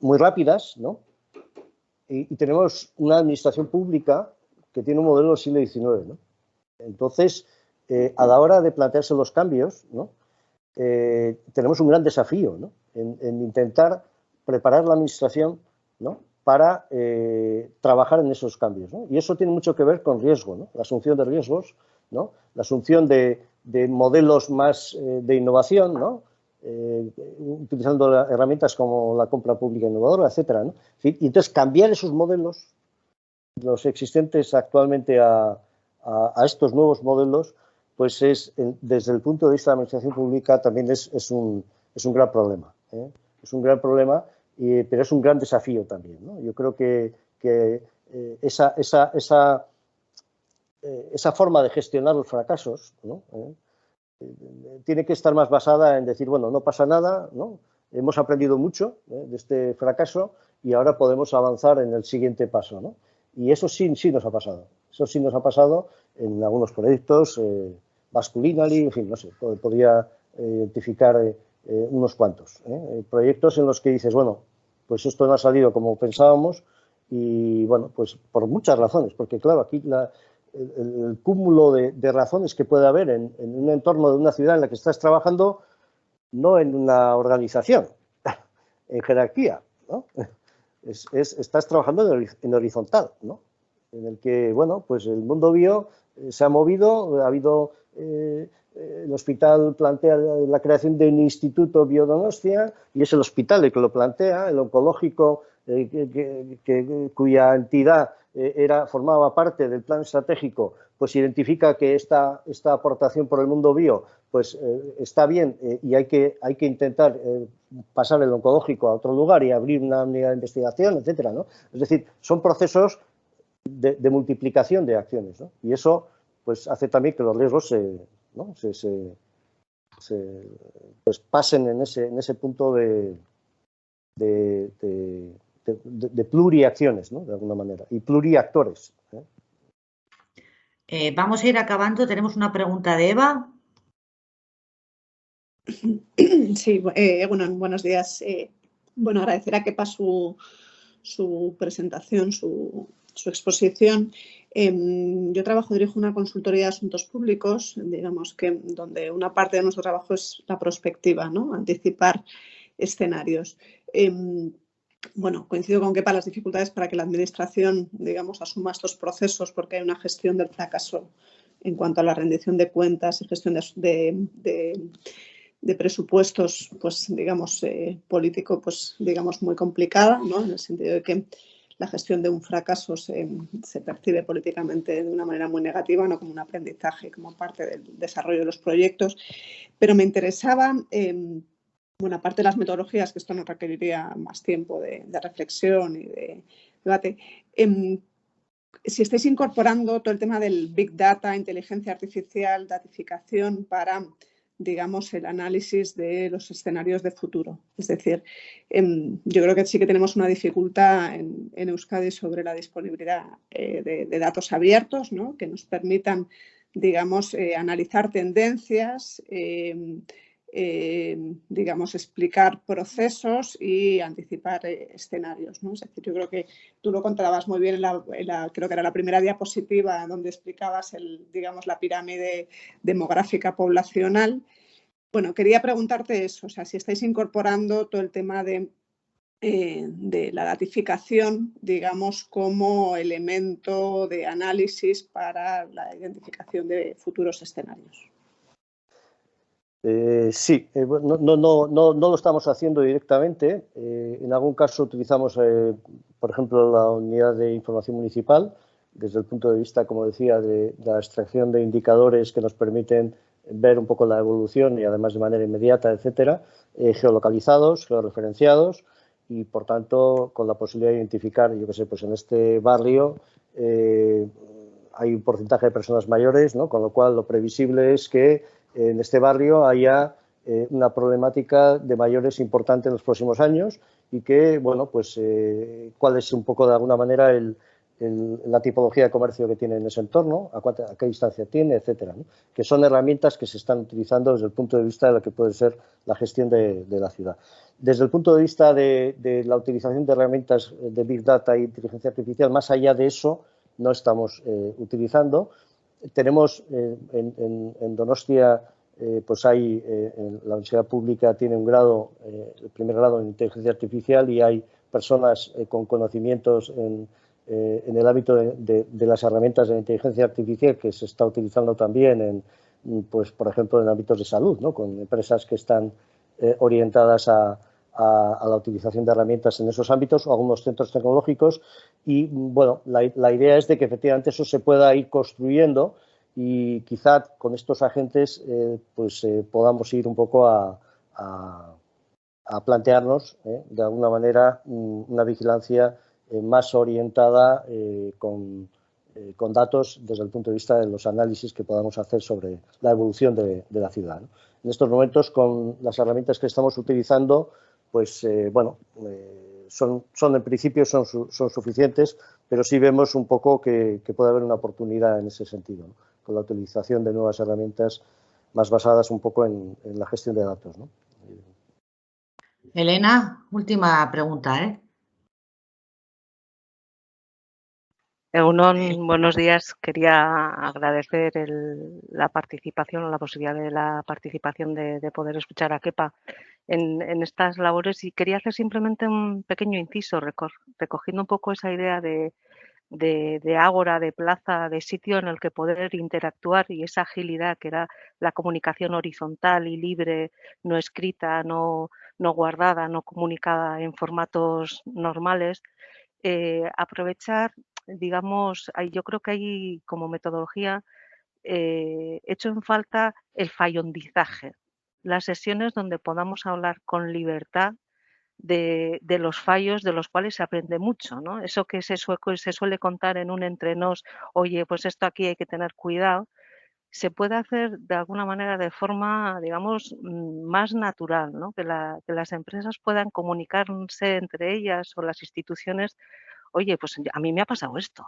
muy rápidas, ¿no? Y tenemos una administración pública que tiene un modelo del siglo XIX, ¿no? Entonces, a la hora de plantearse los cambios, ¿no? Tenemos un gran desafío, ¿no? En intentar preparar la administración, ¿no? Para trabajar en esos cambios, ¿no? Y eso tiene mucho que ver con riesgo, ¿no? La asunción de riesgos, ¿no? La asunción de modelos más de innovación, ¿no? utilizando herramientas como la compra pública innovadora, etcétera, ¿no? Y entonces cambiar esos modelos, los existentes actualmente, a estos nuevos modelos, pues desde el punto de vista de la administración pública también es un gran problema, ¿eh? Es un gran problema, pero es un gran desafío también, ¿no? Yo creo que esa forma de gestionar los fracasos, ¿no? Tiene que estar más basada en decir, bueno, no pasa nada, ¿no? Hemos aprendido mucho de este fracaso y ahora podemos avanzar en el siguiente paso, ¿no? Y eso sí nos ha pasado. Eso sí nos ha pasado en algunos proyectos, Basculinary, en fin, no sé, podría identificar unos cuantos. Proyectos en los que dices, bueno, pues esto no ha salido como pensábamos y, bueno, pues por muchas razones, porque claro, aquí el cúmulo de razones que puede haber en un entorno de una ciudad en la que estás trabajando, no en una organización, en jerarquía, ¿no? Estás trabajando en horizontal, ¿no? En el que, bueno, pues el mundo bio se ha movido, ha habido, el hospital plantea la creación de un instituto Biodonostia y es el hospital el que lo plantea, el oncológico, cuya entidad formaba parte del plan estratégico, pues identifica que esta aportación por el mundo bio pues está bien y hay que intentar pasar el oncológico a otro lugar y abrir una unidad de investigación, etcétera, ¿no? Es decir, son procesos de multiplicación de acciones, ¿no? Y eso pues hace también que los riesgos pues pasen en ese punto de pluriacciones, ¿no? De alguna manera, y pluriactores, ¿eh? Vamos a ir acabando. Tenemos una pregunta de Eva. Sí, bueno, buenos días. Bueno, agradecer a Kepa su presentación, su exposición. Yo dirijo una consultoría de asuntos públicos, digamos que donde una parte de nuestro trabajo es la prospectiva, ¿no? Anticipar escenarios. Bueno, coincido con Kepa las dificultades para que la administración, digamos, asuma estos procesos porque hay una gestión del fracaso en cuanto a la rendición de cuentas y gestión de presupuestos, pues digamos, político, pues digamos, muy complicada, ¿no? En el sentido de que la gestión de un fracaso se percibe políticamente de una manera muy negativa, no como un aprendizaje, como parte del desarrollo de los proyectos. Pero me interesaba, bueno, aparte de las metodologías, que esto nos requeriría más tiempo de reflexión y de debate, si estáis incorporando todo el tema del Big Data, inteligencia artificial, datificación para, digamos, el análisis de los escenarios de futuro. Es decir, yo creo que sí que tenemos una dificultad en Euskadi sobre la disponibilidad de datos abiertos, ¿no? Que nos permitan, digamos, analizar tendencias, digamos, explicar procesos y anticipar escenarios, ¿no? Es decir, yo creo que tú lo contabas muy bien creo que era la primera diapositiva donde explicabas digamos, la pirámide demográfica poblacional. Bueno, quería preguntarte eso, o sea, si estáis incorporando todo el tema de la datificación, digamos, como elemento de análisis para la identificación de futuros escenarios. Sí, no lo estamos haciendo directamente. En algún caso utilizamos, por ejemplo, la unidad de información municipal, desde el punto de vista, como decía, de la extracción de indicadores que nos permiten ver un poco la evolución y además de manera inmediata, etcétera, geolocalizados, georreferenciados y, por tanto, con la posibilidad de identificar, yo qué sé, pues en este barrio hay un porcentaje de personas mayores, ¿no? Con lo cual lo previsible es que en este barrio haya una problemática de mayores importante en los próximos años y que, bueno, pues cuál es un poco de alguna manera la tipología de comercio que tiene en ese entorno, a qué distancia tiene, etcétera, ¿no? Que son herramientas que se están utilizando desde el punto de vista de lo que puede ser la gestión de la ciudad. Desde el punto de vista de la utilización de herramientas de Big Data e inteligencia artificial, más allá de eso, no estamos utilizando. Tenemos en Donostia, pues hay, la universidad pública tiene un grado, el primer grado en inteligencia artificial y hay personas con conocimientos en el ámbito de las herramientas de inteligencia artificial que se está utilizando también pues por ejemplo, en ámbitos de salud, ¿no? Con empresas que están orientadas a la utilización de herramientas en esos ámbitos o algunos centros tecnológicos y, bueno, la idea es de que efectivamente eso se pueda ir construyendo y quizá con estos agentes podamos ir un poco a plantearnos de alguna manera una vigilancia más orientada con datos desde el punto de vista de los análisis que podamos hacer sobre la evolución de la ciudad, ¿no? En estos momentos, con las herramientas que estamos utilizando, pues son en principio son suficientes, pero sí vemos un poco que puede haber una oportunidad en ese sentido, ¿no? Con la utilización de nuevas herramientas más basadas un poco en la gestión de datos, ¿no? Elena, última pregunta, ¿eh? Egunon, buenos días. Quería agradecer la participación, la posibilidad de la participación de poder escuchar a Kepa en estas labores y quería hacer simplemente un pequeño inciso, recogiendo un poco esa idea de ágora, de plaza, de sitio en el que poder interactuar y esa agilidad que era la comunicación horizontal y libre, no escrita, no guardada, no comunicada en formatos normales. Aprovechar, digamos, yo creo que hay como metodología hecho en falta el fallondizaje, las sesiones donde podamos hablar con libertad de los fallos de los cuales se aprende mucho, ¿no? Eso que se suele contar en un entrenos, oye, pues esto aquí hay que tener cuidado, se puede hacer de alguna manera de forma, digamos, más natural, ¿no? Que las empresas puedan comunicarse entre ellas o las instituciones. Oye, pues a mí me ha pasado esto,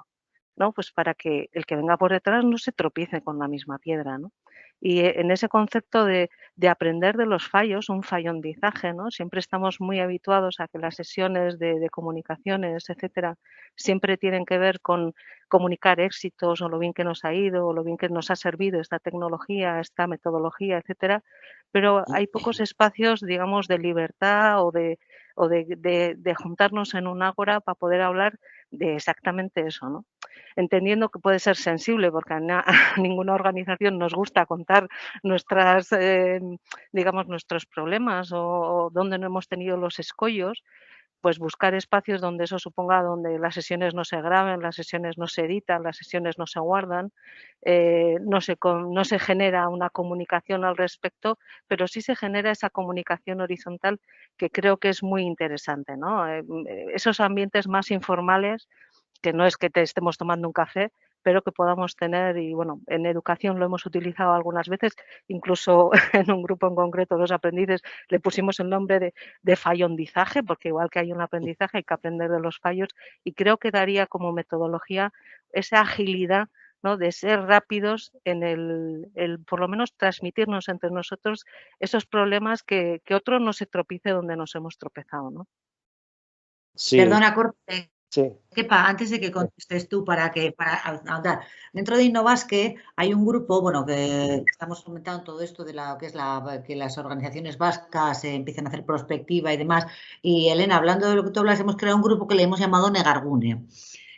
¿no? Pues para que el que venga por detrás no se tropiece con la misma piedra, ¿no? Y en ese concepto de aprender de los fallos, un fallondizaje, ¿no? Siempre estamos muy habituados a que las sesiones de comunicaciones, etcétera, siempre tienen que ver con comunicar éxitos o lo bien que nos ha ido o lo bien que nos ha servido esta tecnología, esta metodología, etcétera, pero hay pocos espacios, digamos, de libertad o de juntarnos en un ágora para poder hablar de exactamente eso, ¿no? Entendiendo que puede ser sensible, porque a ninguna organización nos gusta contar nuestras, digamos, nuestros problemas o dónde no hemos tenido los escollos, pues buscar espacios donde eso suponga, donde las sesiones no se graben, las sesiones no se editan, las sesiones no se guardan, no se genera una comunicación al respecto, pero sí se genera esa comunicación horizontal que creo que es muy interesante, ¿no? Esos ambientes más informales, que no es que te estemos tomando un café, pero que podamos tener, y bueno, en educación lo hemos utilizado algunas veces, incluso en un grupo en concreto, los aprendices, le pusimos el nombre de fallondizaje, porque igual que hay un aprendizaje hay que aprender de los fallos, y creo que daría como metodología esa agilidad, ¿no? De ser rápidos en el por lo menos transmitirnos entre nosotros esos problemas que otro no se tropiece donde nos hemos tropezado, ¿no? Sí. Perdona, Corte. Sí. Kepa, antes de que contestes tú para ahondar, dentro de Innovasque hay un grupo, bueno, que estamos fomentando todo esto de que las organizaciones vascas empiecen a hacer prospectiva y demás. Y Elena, hablando de lo que tú hablas, hemos creado un grupo que le hemos llamado Negargune,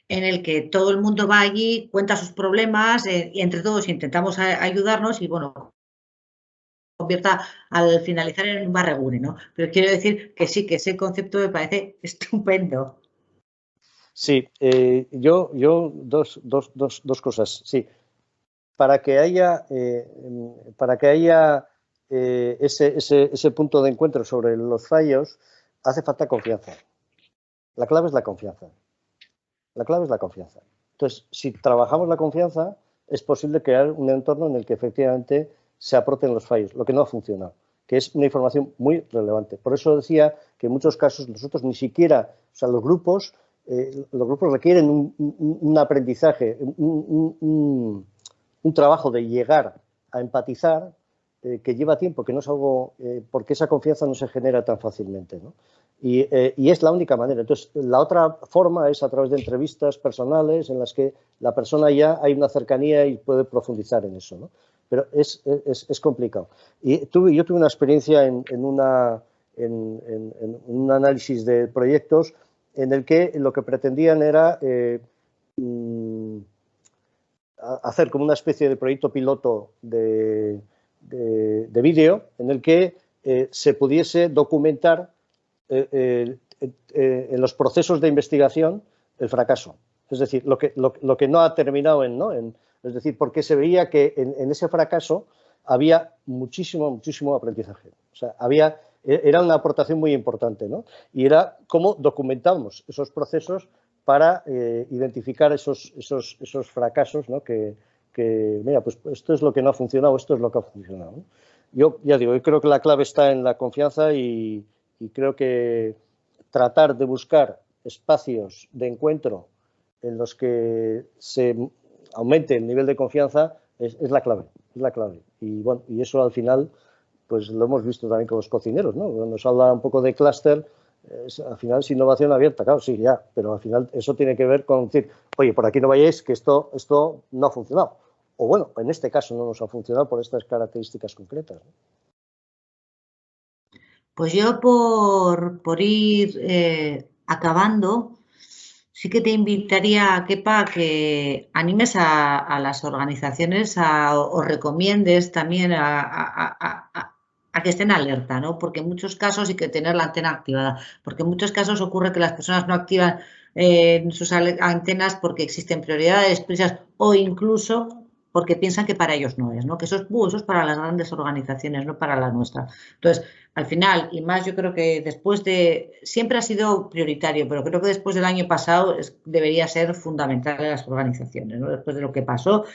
en el que todo el mundo va allí, cuenta sus problemas y entre todos intentamos ayudarnos y bueno, convierta al finalizar en un barregune, ¿no? Pero quiero decir que sí, que ese concepto me parece estupendo. Sí, yo dos cosas. Sí, para que haya ese punto de encuentro sobre los fallos, hace falta confianza. La clave es la confianza. La clave es la confianza. Entonces, si trabajamos la confianza, es posible crear un entorno en el que efectivamente se aporten los fallos, lo que no ha funcionado, que es una información muy relevante. Por eso decía que en muchos casos nosotros ni siquiera, o sea, los grupos requieren un aprendizaje, un trabajo de llegar a empatizar que lleva tiempo, que no es algo, porque esa confianza no se genera tan fácilmente, ¿no? Y es la única manera. Entonces, la otra forma es a través de entrevistas personales en las que la persona ya hay una cercanía y puede profundizar en eso, ¿no? Pero es complicado. Y yo tuve una experiencia en un análisis de proyectos en el que lo que pretendían era hacer como una especie de proyecto piloto de vídeo en el que se pudiese documentar en los procesos de investigación el fracaso. Es decir, lo que no ha terminado es decir, porque se veía que en ese fracaso había muchísimo aprendizaje. O sea, era una aportación muy importante, ¿no? Y era cómo documentábamos esos procesos para identificar esos fracasos, ¿no? Que, mira, pues esto es lo que no ha funcionado, esto es lo que ha funcionado, ¿no? Yo ya digo, yo creo que la clave está en la confianza y creo que tratar de buscar espacios de encuentro en los que se aumente el nivel de confianza es la clave, es la clave. Y bueno, y eso al final, pues lo hemos visto también con los cocineros, ¿no? Cuando nos habla un poco de clúster, al final es innovación abierta, claro, sí, ya, pero al final eso tiene que ver con decir, oye, por aquí no vayáis, que esto no ha funcionado. O bueno, en este caso no nos ha funcionado por estas características concretas, ¿no? Pues yo por ir acabando, sí que te invitaría, Kepa, a que animes a las organizaciones o recomiendes también a que estén alerta, ¿no? Porque en muchos casos hay que tener la antena activada, porque en muchos casos ocurre que las personas no activan sus antenas porque existen prioridades, prisas o incluso porque piensan que para ellos no es, ¿no? Que eso es para las grandes organizaciones, no para la nuestra. Entonces, al final, y más yo creo que siempre ha sido prioritario, pero creo que después del año pasado debería ser fundamental en las organizaciones, ¿no? Después de lo que pasó,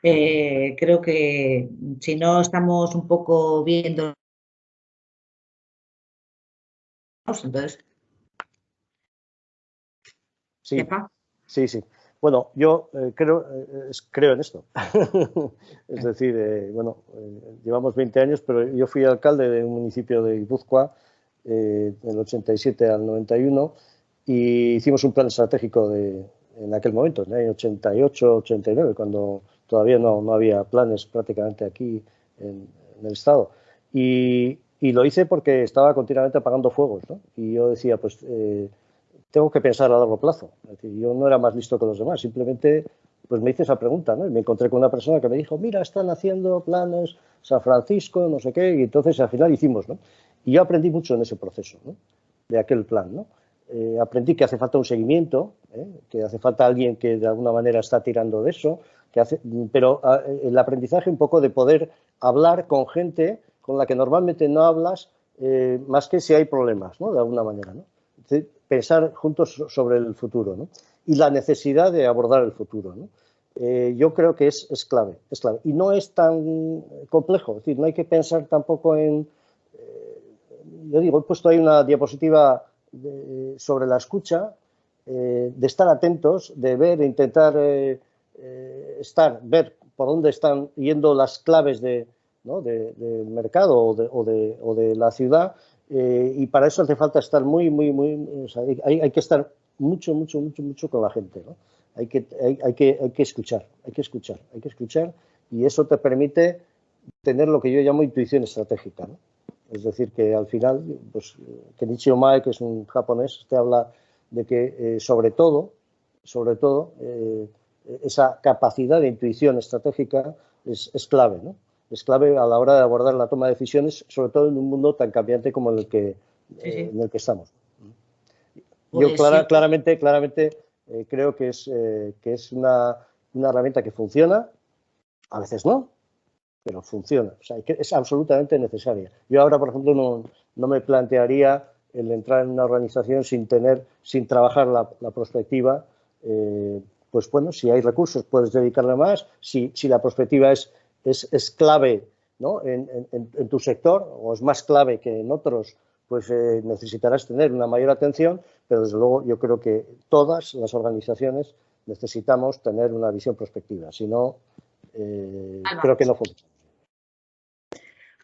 creo que si no estamos un poco viendo, entonces, Sí, ¿sepa? sí. Bueno, yo creo en esto. Es decir, llevamos 20 años, pero yo fui alcalde de un municipio de Guipúzcoa del 87 al 91 y hicimos un plan estratégico en aquel momento, en el 88, 89, cuando todavía no había planes prácticamente aquí en el Estado. Y lo hice porque estaba continuamente apagando fuegos, ¿no? Y yo decía, pues tengo que pensar a largo plazo. Es decir, yo no era más listo que los demás, simplemente pues me hice esa pregunta, ¿no? Y me encontré con una persona que me dijo, mira, están haciendo planes San Francisco, no sé qué, y entonces al final hicimos, ¿no? Y yo aprendí mucho en ese proceso, ¿no? De aquel plan, ¿no? Aprendí que hace falta un seguimiento, que hace falta alguien que de alguna manera está tirando de eso, pero el aprendizaje un poco de poder hablar con gente con la que normalmente no hablas más que si hay problemas, ¿no? De alguna manera, ¿no? Es decir, pensar juntos sobre el futuro, ¿no? Y la necesidad de abordar el futuro, ¿no? Yo creo que es clave, es clave. Y no es tan complejo, es decir, no hay que pensar tampoco en... yo digo, he puesto ahí una diapositiva sobre la escucha, de estar atentos, de ver, de intentar ver por dónde están yendo las claves del mercado o de la ciudad, y para eso hace falta estar o sea, hay que estar mucho con la gente, ¿no? Hay que escuchar, y eso te permite tener lo que yo llamo intuición estratégica, ¿no? Es decir, que al final, pues, Kenichi Omae, que es un japonés, te habla de que sobre todo, esa capacidad de intuición estratégica es clave, ¿no? Es clave a la hora de abordar la toma de decisiones, sobre todo en un mundo tan cambiante como en el que estamos. Yo claramente creo que es una herramienta que funciona, a veces no, pero funciona. O sea, es absolutamente necesaria. Yo ahora, por ejemplo, no me plantearía el entrar en una organización sin trabajar la perspectiva. Pues bueno, si hay recursos puedes dedicarle más. Si la perspectiva es clave, ¿no? en tu sector, o es más clave que en otros, pues necesitarás tener una mayor atención, pero desde luego yo creo que todas las organizaciones necesitamos tener una visión prospectiva. Si no, creo que no funciona.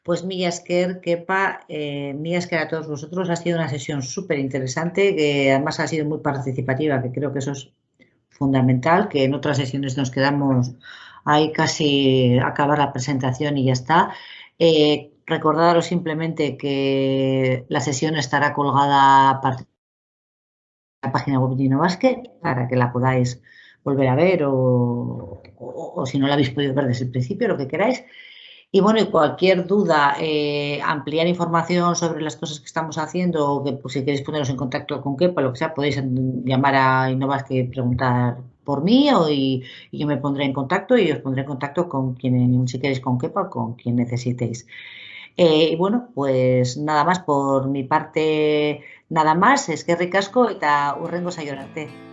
Pues mila esker, Kepa, mila esker a todos vosotros. Ha sido una sesión súper interesante, que además ha sido muy participativa, que creo que eso es fundamental, que en otras sesiones nos quedamos ahí casi a acabar la presentación y ya está. Recordaros simplemente que la sesión estará colgada a partir de la página web de InnoBasket para que la podáis volver a ver o si no la habéis podido ver desde el principio, lo que queráis. Y bueno, y cualquier duda, ampliar información sobre las cosas que estamos haciendo, o que pues, si queréis poneros en contacto con Kepa, lo que sea, podéis llamar a Innovasque y preguntar por mí y yo me pondré en contacto y os pondré en contacto con quien, si queréis con Kepa, con quien necesitéis. Y bueno, pues nada más por mi parte, nada más, eskerrik asko eta hurrengo saiora arte.